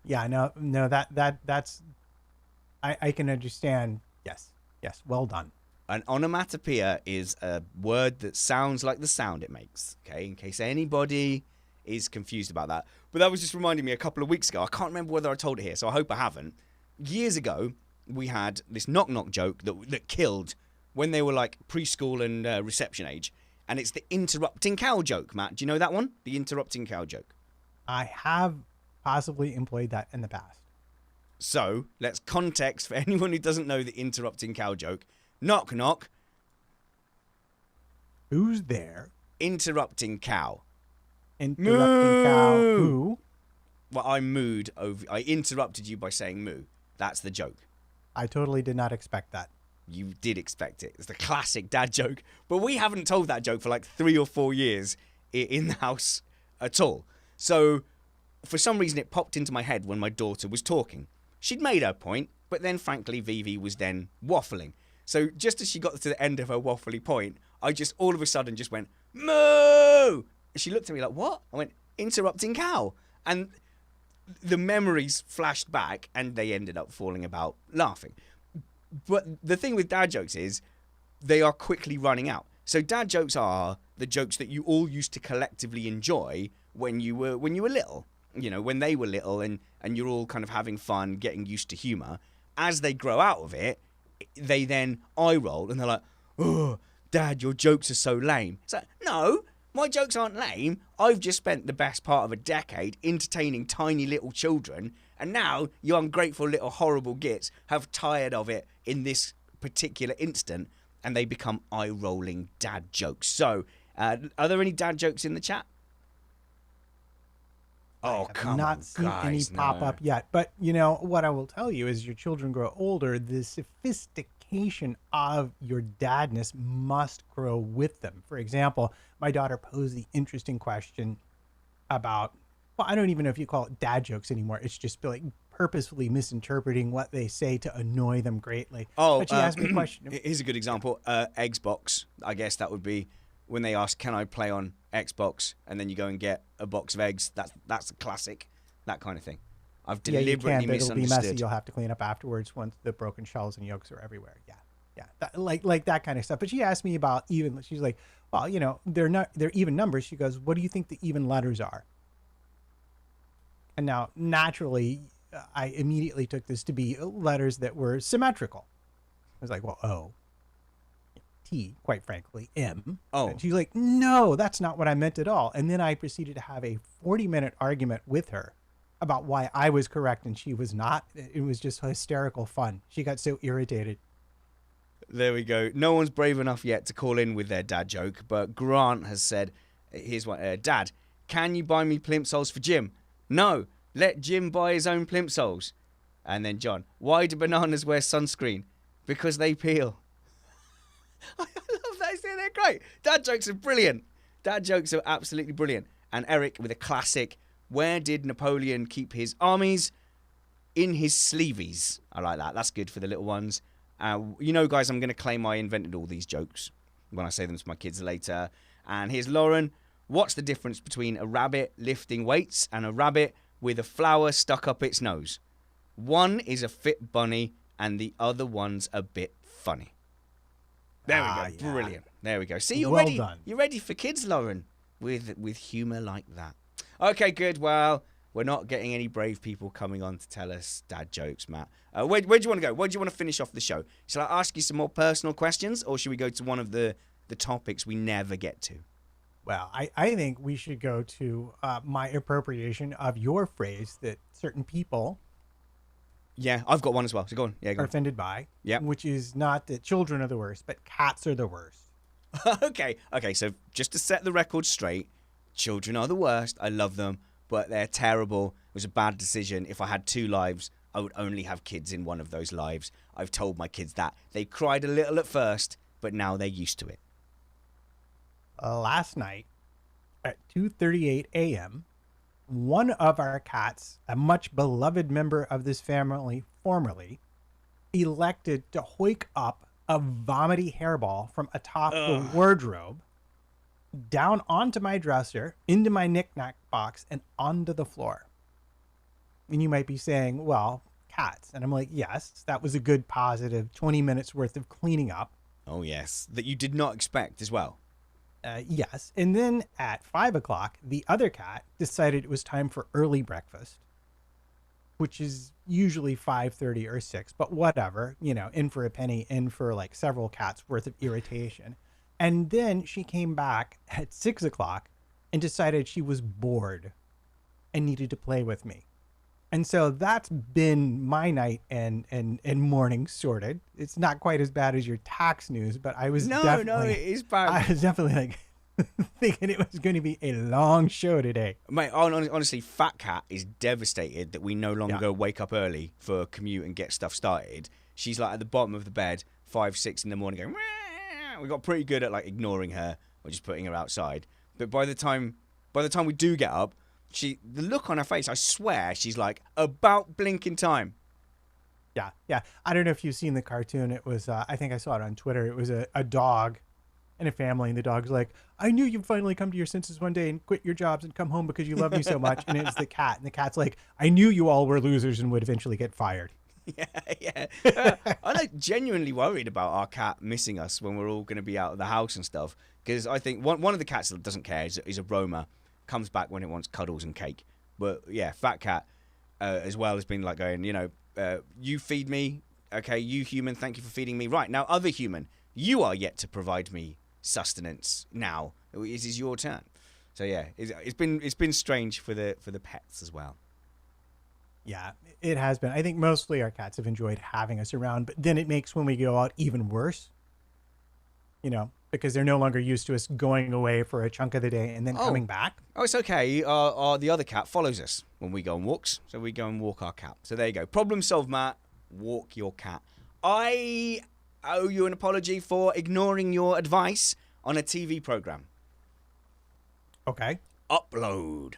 Yeah, no, that's I can understand. Yes, well done. An onomatopoeia is a word that sounds like the sound it makes, okay, in case anybody is confused about that. But that was just reminding me a couple of weeks ago. I can't remember whether I told it here, so I hope I haven't. Years ago, we had this knock-knock joke that killed when they were like preschool and reception age. And it's the interrupting cow joke, Matt. Do you know that one? The interrupting cow joke. I have possibly employed that in the past. So, let's context for anyone who doesn't know the interrupting cow joke. Knock, knock. Who's there? Interrupting cow. Interrupting cow. Moo! Who? Well, I interrupted you by saying moo. That's the joke. I totally did not expect that. You did expect it. It's the classic dad joke. But we haven't told that joke for like 3 or 4 years in the house at all. So, for some reason, it popped into my head when my daughter was talking. She'd made her point, but then, frankly, Vivi was then waffling. So, just as she got to the end of her waffly point, I just all of a sudden just went, moo! She looked at me like, what? I went, interrupting cow. And the memories flashed back and they ended up falling about laughing. But the thing with dad jokes is they are quickly running out. So dad jokes are the jokes that you all used to collectively enjoy when you were little. You know, when they were little and you're all kind of having fun, getting used to humor. As they grow out of it, they then eye roll and they're like, oh, Dad, your jokes are so lame. It's like, no, my jokes aren't lame. I've just spent the best part of a decade entertaining tiny little children, and now you ungrateful little horrible gits have tired of it in this particular instant, and they become eye-rolling dad jokes. So, are there any dad jokes in the chat? Oh, come on, I've not seen any pop up yet. But, you know, what I will tell you is your children grow older, the sophistication of your dadness must grow with them. For example, my daughter posed the interesting question about, well, I don't even know if you call it dad jokes anymore. It's just like purposefully misinterpreting what they say to annoy them greatly. Oh, but she asked me a question. Here's a good example. Xbox. I guess that would be when they ask, can I play on Xbox? And then you go and get a box of eggs. That's a classic. That kind of thing. I've Yeah, you deliberately can, but it'll be messy. misunderstood. You'll have to clean up afterwards once the broken shells and yolks are everywhere. Yeah, yeah, like that kind of stuff. But she asked me about even. She's like, well, they're even numbers. She goes, what do you think the even letters are? And now, naturally, I immediately took this to be letters that were symmetrical. I was like, well, O, T, quite frankly, M. Oh. And she's like, no, that's not what I meant at all. And then I proceeded to have a 40-minute argument with her about why I was correct and she was not. It was just hysterical fun. She got so irritated. There we go. No one's brave enough yet to call in with their dad joke, but Grant has said, here's one. Dad, can you buy me plimsolls for Jim? No, let Jim buy his own plimsolls. And then John, why do bananas wear sunscreen? Because they peel. I love that. They're great. Dad jokes are brilliant. Dad jokes are absolutely brilliant. And Eric with a classic, where did Napoleon keep his armies? In his sleeveys. I like that. That's good for the little ones. Guys, I'm going to claim I invented all these jokes when I say them to my kids later. And here's Lauren. What's the difference between a rabbit lifting weights and a rabbit with a flower stuck up its nose? One is a fit bunny and the other one's a bit funny. There we go. Yeah. Brilliant. There we go. See, you're Well ready. done. You're ready for kids, Lauren, with humour like that. Okay, good. Well, we're not getting any brave people coming on to tell us dad jokes, Matt. Where do you want to go? Where do you want to finish off the show? Shall I ask you some more personal questions, or should we go to one of the topics we never get to? Well, I think we should go to my appropriation of your phrase that certain people Yeah, I've got one as well. So go on. Yeah, go are on. offended by, Yep. which is not that children are the worst, but cats are the worst. Okay. So just to set the record straight, children are the worst. I love them, but they're terrible. It was a bad decision. If I had 2 lives, I would only have kids in one of those lives. I've told my kids that. They cried a little at first, but now they're used to it. Last night at 2:38 a.m., one of our cats, a much beloved member of this family formerly, elected to hoik up a vomity hairball from atop the wardrobe down onto my dresser, into my knick-knack box, and onto the floor. And you might be saying, well, cats. And I'm like, yes, that was a good positive 20 minutes worth of cleaning up. Oh, yes. That you did not expect as well. Yes. And then at 5 o'clock, the other cat decided it was time for early breakfast, which is usually 5:30 or 6, but whatever, in for a penny, in for like several cats worth of irritation. And then she came back at 6 o'clock and decided she was bored and needed to play with me. And so that's been my night and morning sorted. It's not quite as bad as your tax news, but I was No, it is bad. I was definitely like thinking it was going to be a long show today. Mate, honestly, Fat Cat is devastated that we no longer wake up early for a commute and get stuff started. She's like at the bottom of the bed, 5, 6 in the morning going, Meow. We got pretty good at like ignoring her or just putting her outside. But by the time we do get up, the look on her face, I swear, she's like about blinking time. Yeah. I don't know if you've seen the cartoon. It was, I think I saw it on Twitter. It was a dog and a family, and the dog's like, I knew you'd finally come to your senses one day and quit your jobs and come home because you love me so much. And it's the cat, and the cat's like, I knew you all were losers and would eventually get fired. Yeah. I'm like genuinely worried about our cat missing us when we're all going to be out of the house and stuff. Because I think one of the cats that doesn't care is a Roma. Comes back when it wants cuddles and cake. But yeah, Fat Cat as well has been like going, you feed me. Okay, you human, thank you for feeding me. Right, now other human, you are yet to provide me sustenance. Now it is your turn. So yeah, it's been strange for the pets as well. Yeah, it has been. I think mostly our cats have enjoyed having us around, but then it makes when we go out even worse. Because they're no longer used to us going away for a chunk of the day and then coming back. Oh, it's okay. The other cat follows us when we go on walks. So we go and walk our cat. So there you go. Problem solved, Matt. Walk your cat. I owe you an apology for ignoring your advice on a TV program. Okay. Upload.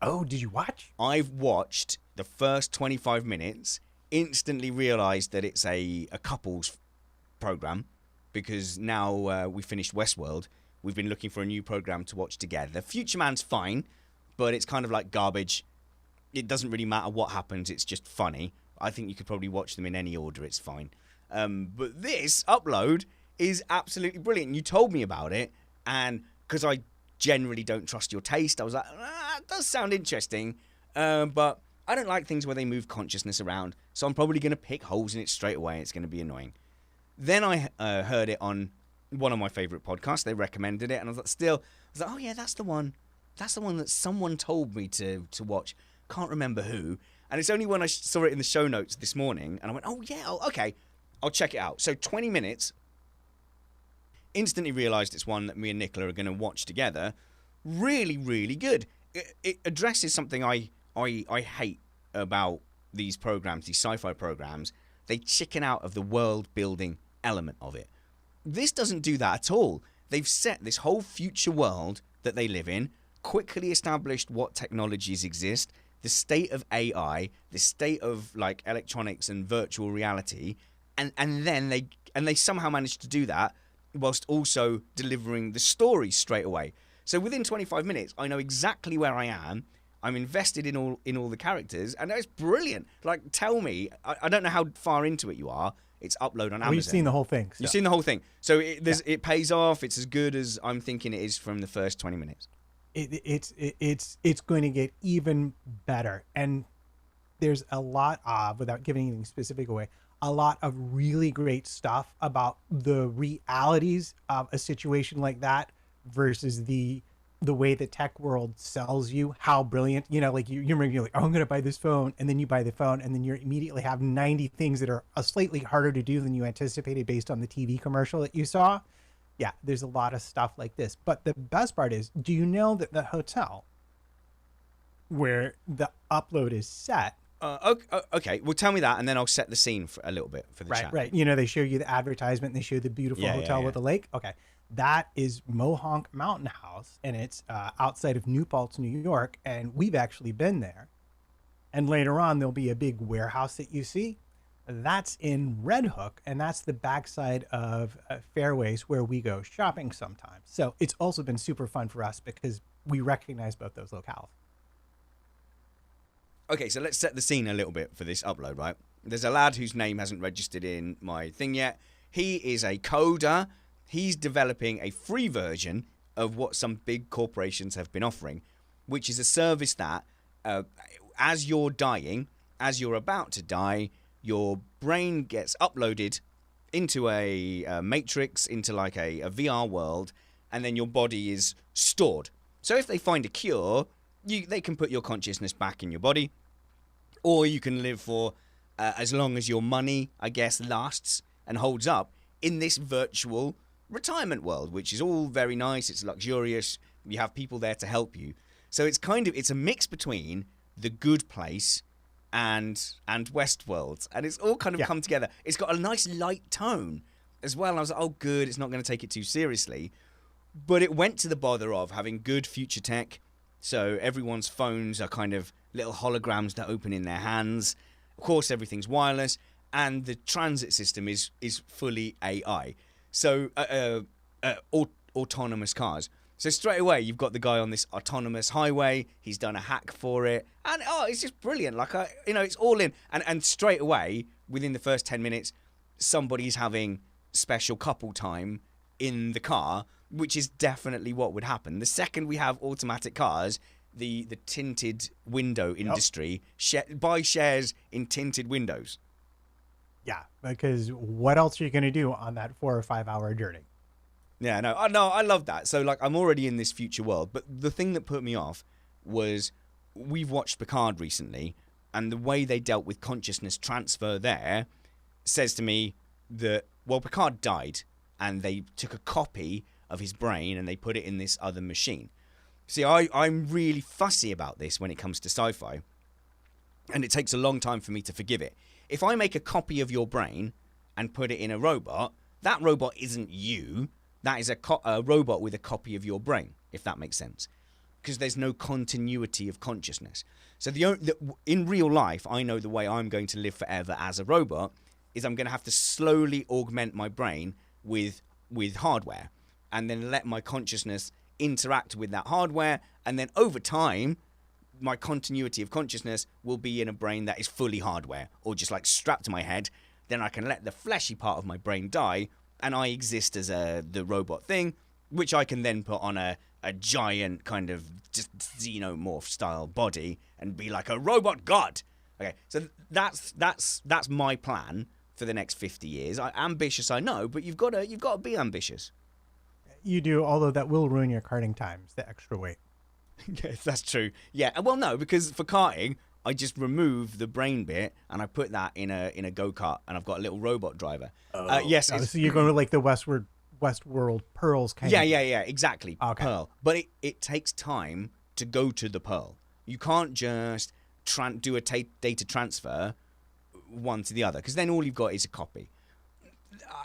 Oh, did you watch? I've watched the first 25 minutes, instantly realised that it's a couples program. Because now we finished Westworld, we've been looking for a new program to watch together. Future Man's fine, but it's kind of like garbage. it doesn't really matter what happens. It's just funny. I think you could probably watch them in any order. It's fine. But this Upload is absolutely brilliant. You told me about it, and because I generally don't trust your taste, I was like, it does sound interesting, but I don't like things where they move consciousness around, so I'm probably going to pick holes in it straight away. It's going to be annoying. Then I heard it on one of my favorite podcasts. They recommended it, and I was like, oh yeah, that's the one. That's the one that someone told me to watch. Can't remember who. And it's only when I saw it in the show notes this morning, and I went, oh yeah, okay, I'll check it out. So 20 minutes. Instantly realised it's one that me and Nicola are going to watch together. Really, really good. It addresses something I hate about these programs, these sci-fi programs. They chicken out of the world-building element of it. This doesn't do that at all. They've set this whole future world that they live in, quickly established what technologies exist, the state of AI, the state of like electronics and virtual reality, and then they somehow managed to do that whilst also delivering the story straight away. So within 25 minutes, I know exactly where I am. I'm invested in all the characters, and it's brilliant. Like, tell me, I don't know how far into it you are. It's Upload on Amazon. We've seen the whole thing. So. You've seen the whole thing. So it pays off. It's as good as I'm thinking it is from the first 20 minutes. It's going to get even better. And there's a lot of, without giving anything specific away, a lot of really great stuff about the realities of a situation like that versus the way the tech world sells you how brilliant, like you remember, you're like, oh, I'm going to buy this phone. And then you buy the phone, and then you immediately have 90 things that are slightly harder to do than you anticipated based on the TV commercial that you saw. Yeah, there's a lot of stuff like this. But the best part is, do you know that the hotel where the Upload is set, okay, well, tell me that, and then I'll set the scene for a little bit for the chat. Right. They show you the advertisement, and they show the beautiful hotel with the lake. Okay, that is Mohonk Mountain House, and it's outside of New Paltz, New York, and we've actually been there. And later on, there'll be a big warehouse that you see. That's in Red Hook, and that's the backside of Fairways where we go shopping sometimes. So it's also been super fun for us because we recognize both those locales. Okay, so let's set the scene a little bit for this Upload, right? There's a lad whose name hasn't registered in my thing yet. He is a coder. He's developing a free version of what some big corporations have been offering, which is a service that, as you're dying, as you're about to die, your brain gets uploaded into a matrix, into like a VR world, and then your body is stored. So if they find a cure, they can put your consciousness back in your body, or you can live for as long as your money, I guess, lasts and holds up in this virtual retirement world, which is all very nice. It's luxurious. You have people there to help you. So it's a mix between The Good Place and Westworld, and it's all kind of come together. It's got a nice light tone as well. I was like, oh, good. It's not going to take it too seriously. But it went to the bother of having good future tech. So everyone's phones are kind of little holograms that open in their hands. Of course, everything's wireless, and the transit system is fully AI. So autonomous cars. So straight away, you've got the guy on this autonomous highway. He's done a hack for it, and it's just brilliant. Like it's all in. And straight away, within the first 10 minutes, somebody's having special couple time in the car, which is definitely what would happen. The second we have automatic cars, the tinted window industry buy shares in tinted windows. Yeah, because what else are you going to do on that 4 or 5 hour journey? Yeah, no, I love that. So like, I'm already in this future world, but the thing that put me off was we've watched Picard recently, and the way they dealt with consciousness transfer there says to me that, well, Picard died, and they took a copy of his brain and they put it in this other machine. See, I'm really fussy about this when it comes to sci-fi, and it takes a long time for me to forgive it. If I make a copy of your brain and put it in a robot, that robot isn't you. That is a robot with a copy of your brain, if that makes sense, because there's no continuity of consciousness. So in real life, I know the way I'm going to live forever as a robot is I'm going to have to slowly augment my brain with hardware, and then let my consciousness interact with that hardware, and then over time, my continuity of consciousness will be in a brain that is fully hardware or just like strapped to my head. Then I can let the fleshy part of my brain die, and I exist as the robot thing, which I can then put on a giant kind of just xenomorph style body and be like a robot god. Okay, so that's my plan for the next 50 years. Ambitious, I know, but you've got to be ambitious. You do, although that will ruin your karting times, the extra weight. Yes, that's true. Yeah, well, no, because for karting, I just remove the brain bit and I put that in a go-kart, and I've got a little robot driver. Yes, so you're going to like the Westworld Pearls kind of. Yeah, exactly. Okay. Pearl, but it takes time to go to the Pearl. You can't just do a data transfer one to the other, because then all you've got is a copy.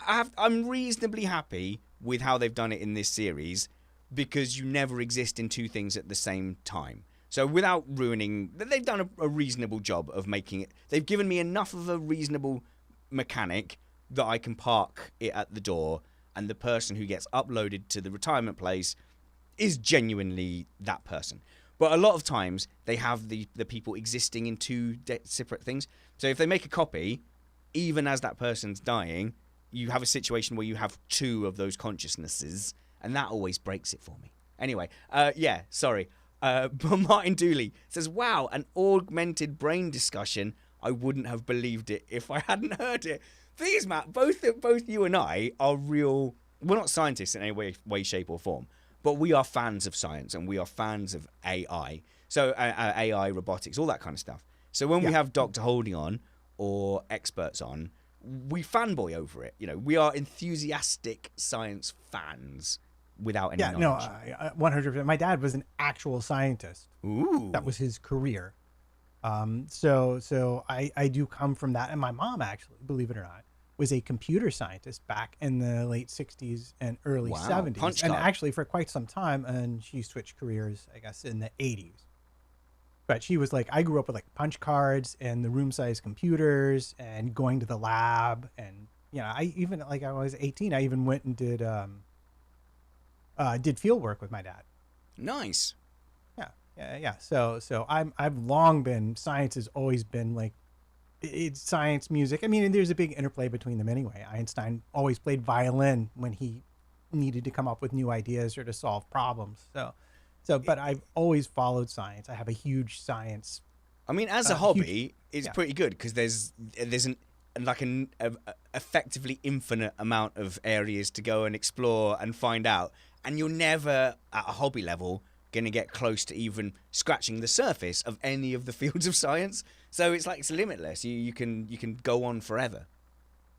I'm reasonably happy with how they've done it in this series, because you never exist in two things at the same time. So without ruining, they've done a reasonable job of making it. They've given me enough of a reasonable mechanic that I can park it at the door, and the person who gets uploaded to the retirement place is genuinely that person. But a lot of times they have the people existing in two separate things. So if they make a copy, even as that person's dying, you have a situation where you have two of those consciousnesses, and that always breaks it for me. Anyway, sorry. But Martin Dooley says, wow, an augmented brain discussion. I wouldn't have believed it if I hadn't heard it. These, Matt, both you and I are real. We're not scientists in any way, shape, or form, but we are fans of science and we are fans of AI. So AI, robotics, all that kind of stuff. So when we have Dr. Holding on or experts on, we fanboy over it. We are enthusiastic science fans without any knowledge. No, 100%. My dad was an actual scientist. Ooh. That was his career. So I do come from that. And my mom, actually, believe it or not, was a computer scientist back in the late 60s and early 70s. Punch and card. actually for quite some time. And she switched careers, I guess, in the 80s. But she was like, I grew up with like punch cards and the room-sized computers and going to the lab. And, I even, like I was 18, I even went and did field work with my dad. Nice. Yeah. So I've long been, science has always been like, it's science, music. I mean, and there's a big interplay between them anyway. Einstein always played violin when he needed to come up with new ideas or to solve problems. But I've always followed science. I have a huge science. I mean, as a hobby, it's pretty good because there's an effectively infinite amount of areas to go and explore and find out, and you're never at a hobby level going to get close to even scratching the surface of any of the fields of science. So it's limitless. You can go on forever.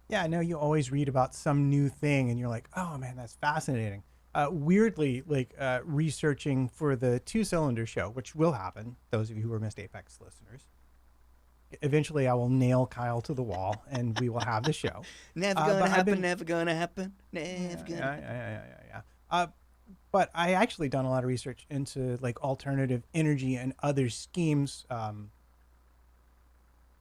Yeah, I know you always read about some new thing and you're like, oh man, that's fascinating. Weirdly, researching for the Two Cylinder Show, which will happen, those of you who are Missed Apex listeners. Eventually I will nail Kyle to the wall and we will have the show. Never gonna happen, never gonna happen, never gonna. Yeah. But I actually done a lot of research into like alternative energy and other schemes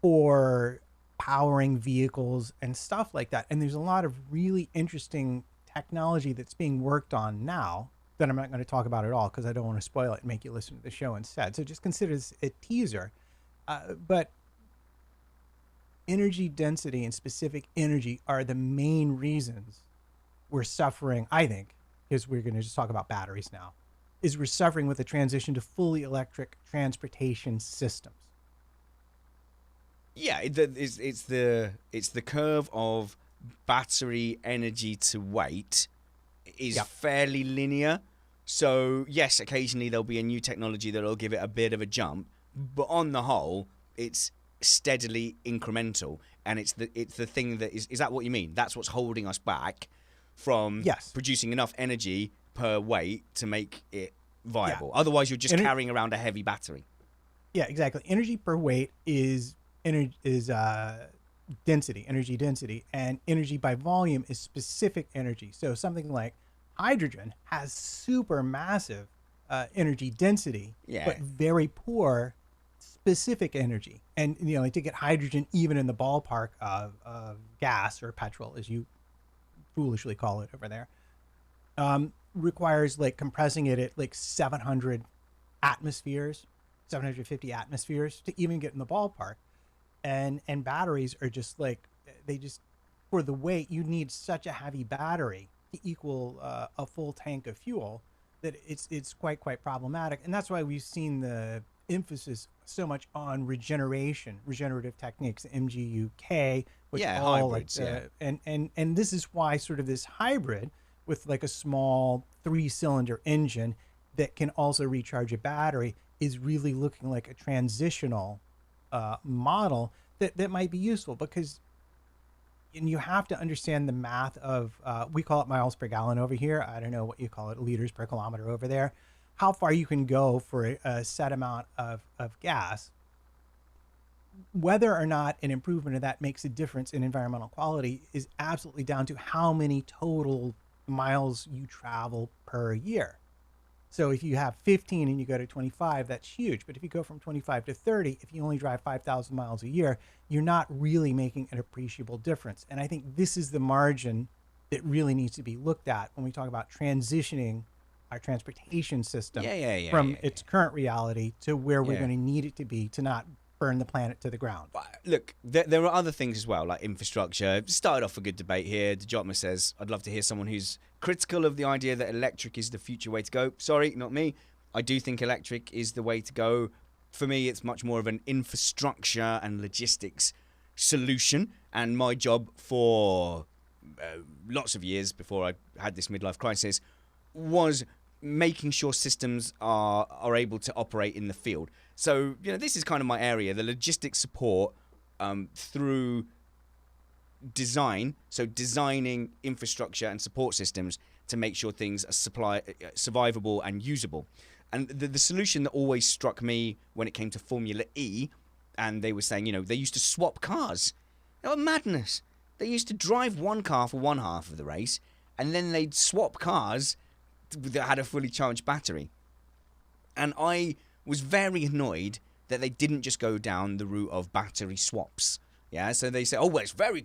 for powering vehicles and stuff like that. And there's a lot of really interesting technology that's being worked on now that I'm not going to talk about at all because I don't want to spoil it and make you listen to the show instead. So just consider this a teaser. But energy density and specific energy are the main reasons we're suffering, I think, because we're going to just talk about batteries now, is we're suffering with the transition to fully electric transportation systems. Yeah, it's the curve of battery energy to weight is fairly linear. So yes, occasionally there'll be a new technology that'll give it a bit of a jump, but on the whole, it's steadily incremental, and it's the thing that is that what you mean? That's what's holding us back from producing enough energy per weight to make it viable. Yeah. Otherwise, you're just carrying around a heavy battery. Yeah, exactly. Energy per weight is density, energy density, and energy by volume is specific energy. So something like hydrogen has super massive energy density, but very poor specific energy. And to get hydrogen even in the ballpark of gas or petrol, as you foolishly call it over there, requires like compressing it at like 700 atmospheres 750 atmospheres to even get in the ballpark. And batteries are just like, they just, for the weight, you need such a heavy battery to equal a full tank of fuel, that it's quite problematic. And that's why we've seen the emphasis so much on regenerative techniques, MGUK, which Yeah, all hybrids, like yeah. and this is why sort of this hybrid with like a small 3-cylinder engine that can also recharge a battery is really looking like a transitional model that might be useful, because and you have to understand the math of we call it miles per gallon over here. I don't know what you call it, liters per kilometer over there. How far you can go for a set amount of gas. Whether or not an improvement of that makes a difference in environmental quality is absolutely down to how many total miles you travel per year. So if you have 15 and you go to 25, that's huge. But if you go from 25 to 30, if you only drive 5,000 miles a year, you're not really making an appreciable difference. And I think this is the margin that really needs to be looked at when we talk about transitioning our transportation system from its current reality to where we're Yeah. going to need it to be to not burn the planet to the ground. Look, there are other things as well, like infrastructure. Started off a good debate here. Dejotma says, I'd love to hear someone who's critical of the idea that electric is the future way to go. Sorry, not me. I do think electric is the way to go. For me, it's much more of an infrastructure and logistics solution. And my job for lots of years before I had this midlife crisis was making sure systems are able to operate in the field. So, this is kind of my area, the logistics support through design. So designing infrastructure and support systems to make sure things are survivable and usable. And the solution that always struck me when it came to Formula E, and they were saying, they used to swap cars. They were madness. They used to drive one car for one half of the race, and then they'd swap cars that had a fully charged battery. And I was very annoyed that they didn't just go down the route of battery swaps. Yeah, so they say, well, it's very...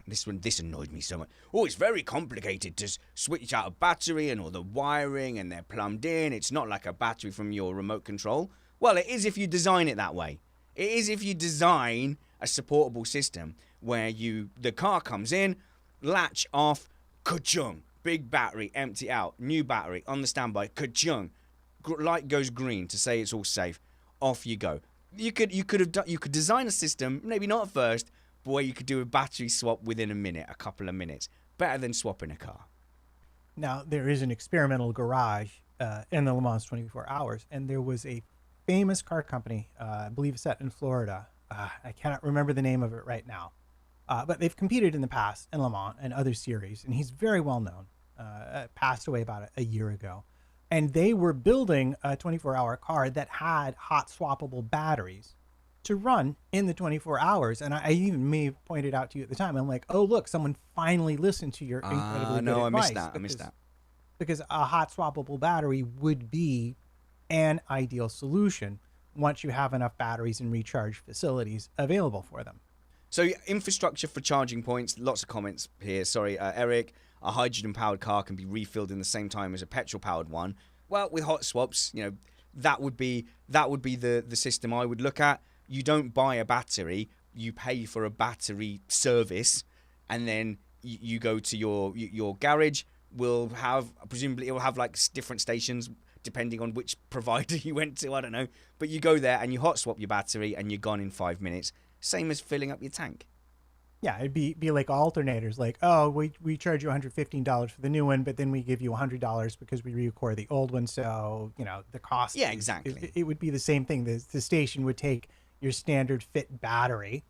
This annoyed me so much. Oh, it's very complicated to switch out a battery and all the wiring, and they're plumbed in. It's not like a battery from your remote control. Well, it is if you design it that way. It is if you design a supportable system where the car comes in, latch off, ka-chung, big battery, empty out, new battery on the standby, ka-chung, light goes green to say it's all safe. Off you go. You could design a system, maybe not at first, but where you could do a battery swap within a couple of minutes. Better than swapping a car. Now, there is an experimental garage in the Le Mans 24 Hours, and there was a famous car company, I believe it's set in Florida. I cannot remember the name of it right now. But they've competed in the past in Le Mans and other series, and he's very well known. Passed away about a year ago. And they were building a 24-hour car that had hot swappable batteries to run in the 24 hours. And I even may have pointed out to you at the time, I'm like, oh, look, someone finally listened to your incredibly good advice. I missed that. Because a hot swappable battery would be an ideal solution once you have enough batteries and recharge facilities available for them. So infrastructure for charging points, lots of comments here. Sorry, Eric, a hydrogen-powered car can be refilled in the same time as a petrol-powered one. Well, with hot swaps, that would be the system I would look at. You don't buy a battery, you pay for a battery service, and then you go to your garage. Presumably it will have like different stations depending on which provider you went to, I don't know. But you go there and you hot swap your battery and you're gone in 5 minutes. Same as filling up your tank. Yeah, it'd be like alternators. Like, oh, we charge you $115 for the new one, but then we give you $100 because we record the old one. So, the cost. Yeah, exactly. It would be the same thing. The station would take your standard fit battery.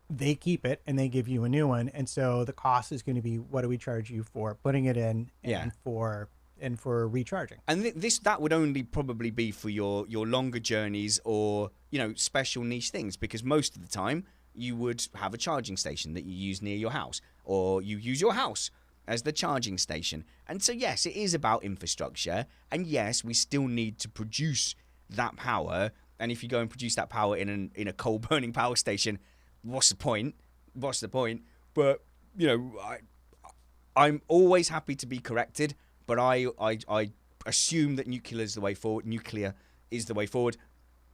They keep it and they give you a new one. And so the cost is going to be, what do we charge you for putting it in and for recharging? And that would only probably be for your longer journeys or, special niche things, because most of the time you would have a charging station that you use near your house, or you use your house as the charging station. And so, yes, it is about infrastructure. And yes, we still need to produce that power. And if you go and produce that power in a coal burning power station, what's the point? But, I'm always happy to be corrected, but I assume that nuclear is the way forward.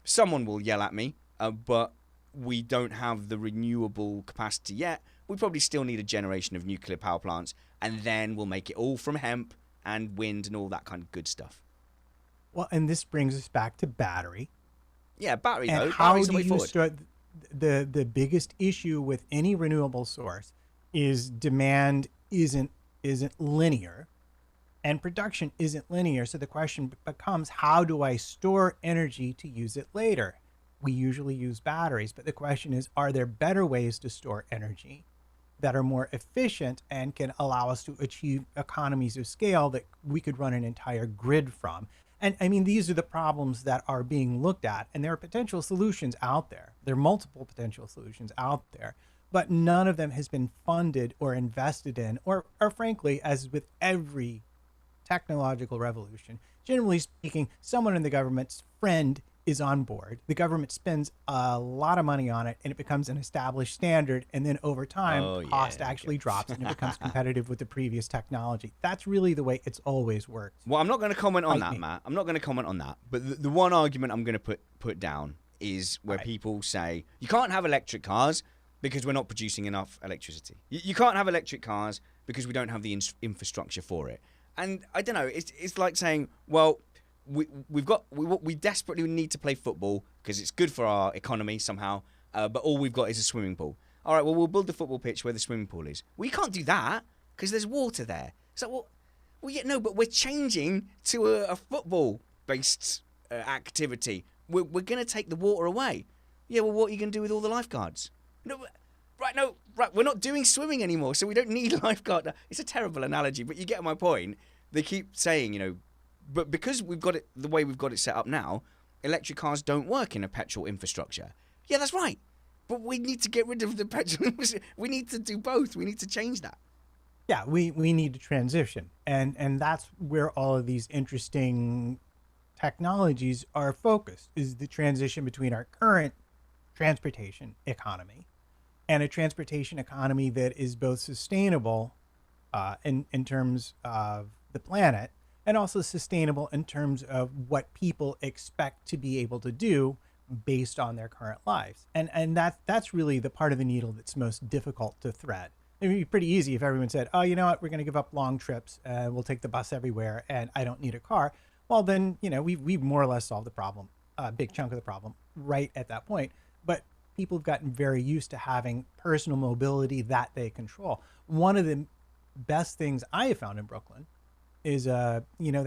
Someone will yell at me, but we don't have the renewable capacity yet. We probably still need a generation of nuclear power plants, and then we'll make it all from hemp and wind and all that kind of good stuff. Well, and this brings us back to battery. Yeah, battery And though. how Battery's the do way you forward. start? The biggest issue with any renewable source is demand isn't linear, and production isn't linear. So the question becomes, how do I store energy to use it later? We usually use batteries, but the question is, are there better ways to store energy that are more efficient and can allow us to achieve economies of scale that we could run an entire grid from? And I mean, these are the problems that are being looked at, and there are potential solutions out there. There are multiple potential solutions out there, but none of them has been funded or invested in, or frankly, as with every technological revolution, generally speaking, someone in the government's friend is on board. The government spends a lot of money on it, and it becomes an established standard. And then over time, cost actually drops, and it becomes competitive with the previous technology. That's really the way it's always worked. Well, I'm not going to comment on that, Matt. I'm not going to comment on that. But the one argument I'm going to put down is where people say you can't have electric cars because we're not producing enough electricity. You can't have electric cars because we don't have the infrastructure for it. And I don't know. It's like saying, well, we desperately need to play football because it's good for our economy somehow, but all we've got is a swimming pool. All right, well, we'll build the football pitch where the swimming pool is. We can't do that because there's water there. So, no, but we're changing to a football-based activity. We're going to take the water away. Yeah, well, what are you going to do with all the lifeguards? No, we're not doing swimming anymore, so we don't need lifeguard. It's a terrible analogy, but you get my point. They keep saying, but because we've got it the way we've got it set up now, electric cars don't work in a petrol infrastructure. Yeah, that's right. But we need to get rid of the petrol. We need to do both. We need to change that. Yeah, we need to transition. And that's where all of these interesting technologies are focused, is the transition between our current transportation economy and a transportation economy that is both sustainable in terms of the planet, and also sustainable in terms of what people expect to be able to do based on their current lives. And that's really the part of the needle that's most difficult to thread. It would be pretty easy if everyone said, oh, you know what, we're going to give up long trips, we'll take the bus everywhere, and I don't need a car. Well, then, we've more or less solved the problem, a big chunk of the problem right at that point. But people have gotten very used to having personal mobility that they control. One of the best things I have found in Brooklyn is, they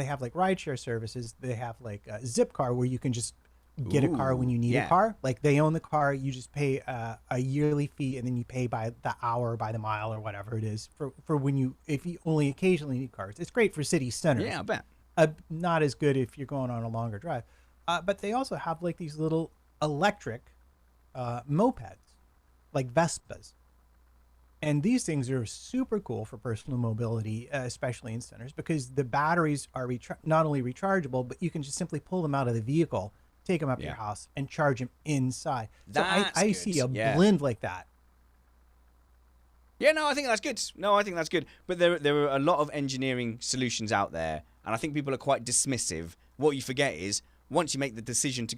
have like rideshare services. They have like a Zipcar where you can just get a car when you need a car. Like they own the car, you just pay a yearly fee, and then you pay by the hour, by the mile, or whatever it is for when if you only occasionally need cars. It's great for city centers. Yeah, I bet. Not as good if you're going on a longer drive. But they also have like these little electric mopeds, like Vespas. And these things are super cool for personal mobility, especially in centers, because the batteries are not only rechargeable, but you can just simply pull them out of the vehicle, take them up to your house, and charge them inside. So I see a blend like that. Yeah, no, I think that's good. But there are a lot of engineering solutions out there, and I think people are quite dismissive. What you forget is, once you make the decision to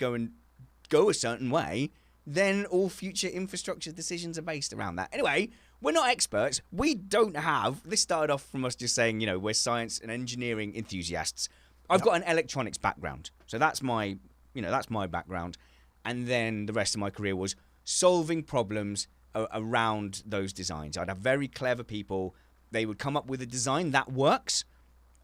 go a certain way, then all future infrastructure decisions are based around that. Anyway, we're not experts. We don't have... This started off from us just saying, we're science and engineering enthusiasts. I've got an electronics background. So that's my background. And then the rest of my career was solving problems around those designs. I'd have very clever people. They would come up with a design that works.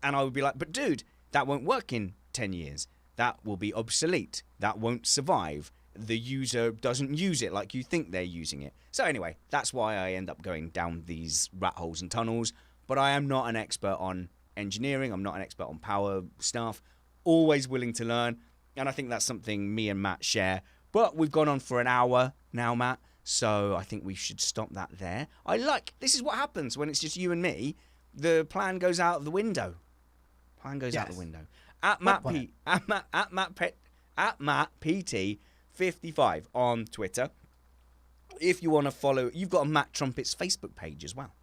And I would be like, but dude, that won't work in 10 years. That will be obsolete. That won't survive. The user doesn't use it like you think they're using it. So anyway, that's why I end up going down these rat holes and tunnels. But I am not an expert on engineering. I'm not an expert on power stuff. Always willing to learn. And I think that's something me and Matt share. But we've gone on for an hour now, Matt. So I think we should stop that there. This is what happens when it's just you and me. The plan goes out the window. Out the window. At Matt PT 55 on Twitter. If you want to follow, you've got a Matt Trumpets Facebook page as well.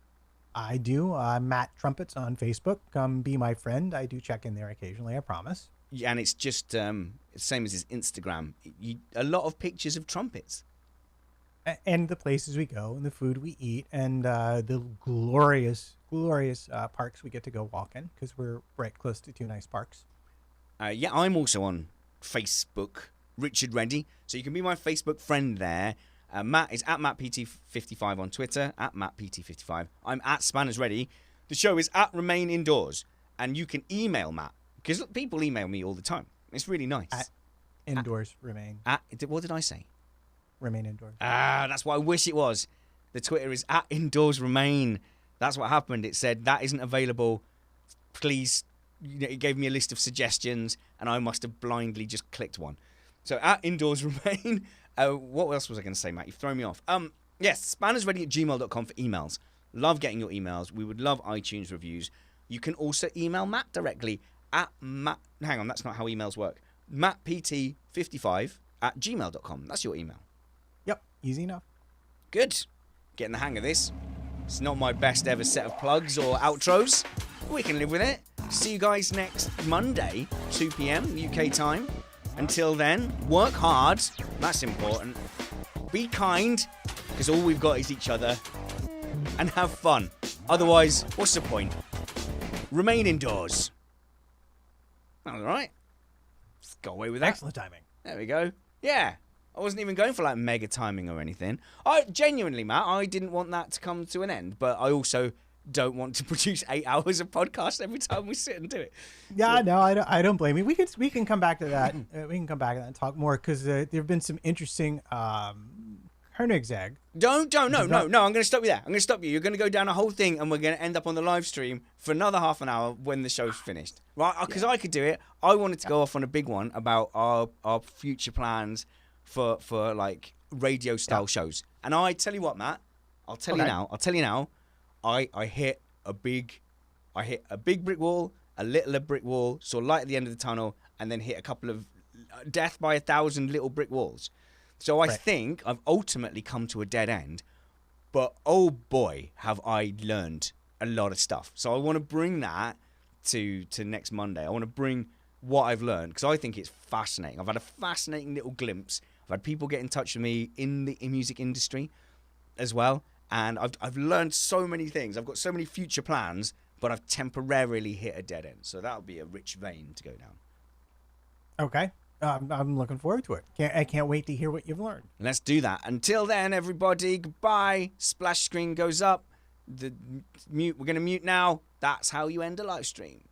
I do. Matt Trumpets on Facebook. Come be my friend. I do check in there occasionally, I promise. and it's just same as his Instagram. A lot of pictures of trumpets. And the places we go and the food we eat and the glorious parks we get to go walk in because we're right close to two nice parks. Yeah, I'm also on Facebook, Richard Reddy. So you can be my Facebook friend there. Matt is at MattPT55 on Twitter, at MattPT55. I'm at Spanners Ready. The show is at Remain Indoors. And you can email Matt, because people email me all the time. It's really nice. At indoors remain. What did I say? Remain indoors. That's what I wish it was. The Twitter is at Indoors Remain. That's what happened. It said that isn't available. Please, it gave me a list of suggestions, and I must have blindly just clicked one. So at Indoors Remain. What else was I going to say, Matt? You've thrown me off. Yes, spannersready@gmail.com for emails. Love getting your emails. We would love iTunes reviews. You can also email Matt directly at Matt. Hang on, that's not how emails work. MattPT55@gmail.com. That's your email. Yep, easy enough. Good. Getting the hang of this. It's not my best ever set of plugs or outros. We can live with it. See you guys next Monday, 2 p.m. UK time. Until then, work hard. That's important. Be kind, because all we've got is each other. And have fun. Otherwise, what's the point? Remain indoors. All right. Got away with that. Excellent timing. There we go. Yeah. I wasn't even going for like mega timing or anything. I genuinely, Matt, I didn't want that to come to an end, but I also don't want to produce 8 hours of podcast every time we sit and do it. Yeah, no, I don't blame you. We can come back to that. We can come back to that and talk more because there have been some interesting Koenigsegg. No. I'm going to stop you there. I'm going to stop you. You're going to go down a whole thing, and we're going to end up on the live stream for another half an hour when the show's finished, right? Because I could do it. I wanted to go off on a big one about our future plans for like radio style shows. And I tell you what, Matt, I'll tell you now. I hit a big brick wall, a littler brick wall, saw light at the end of the tunnel, and then hit a couple of death by 1,000 little brick walls. So I think I've ultimately come to a dead end, but oh boy, have I learned a lot of stuff. So I want to bring that to next Monday. I want to bring what I've learned because I think it's fascinating. I've had a fascinating little glimpse. I've had people get in touch with me in the music industry as well. And I've learned so many things. I've got so many future plans, but I've temporarily hit a dead end. So that'll be a rich vein to go down. Okay. I'm looking forward to it. I can't wait to hear what you've learned. Let's do that. Until then, everybody, goodbye. Splash screen goes up. We're going to mute now. That's how you end a live stream.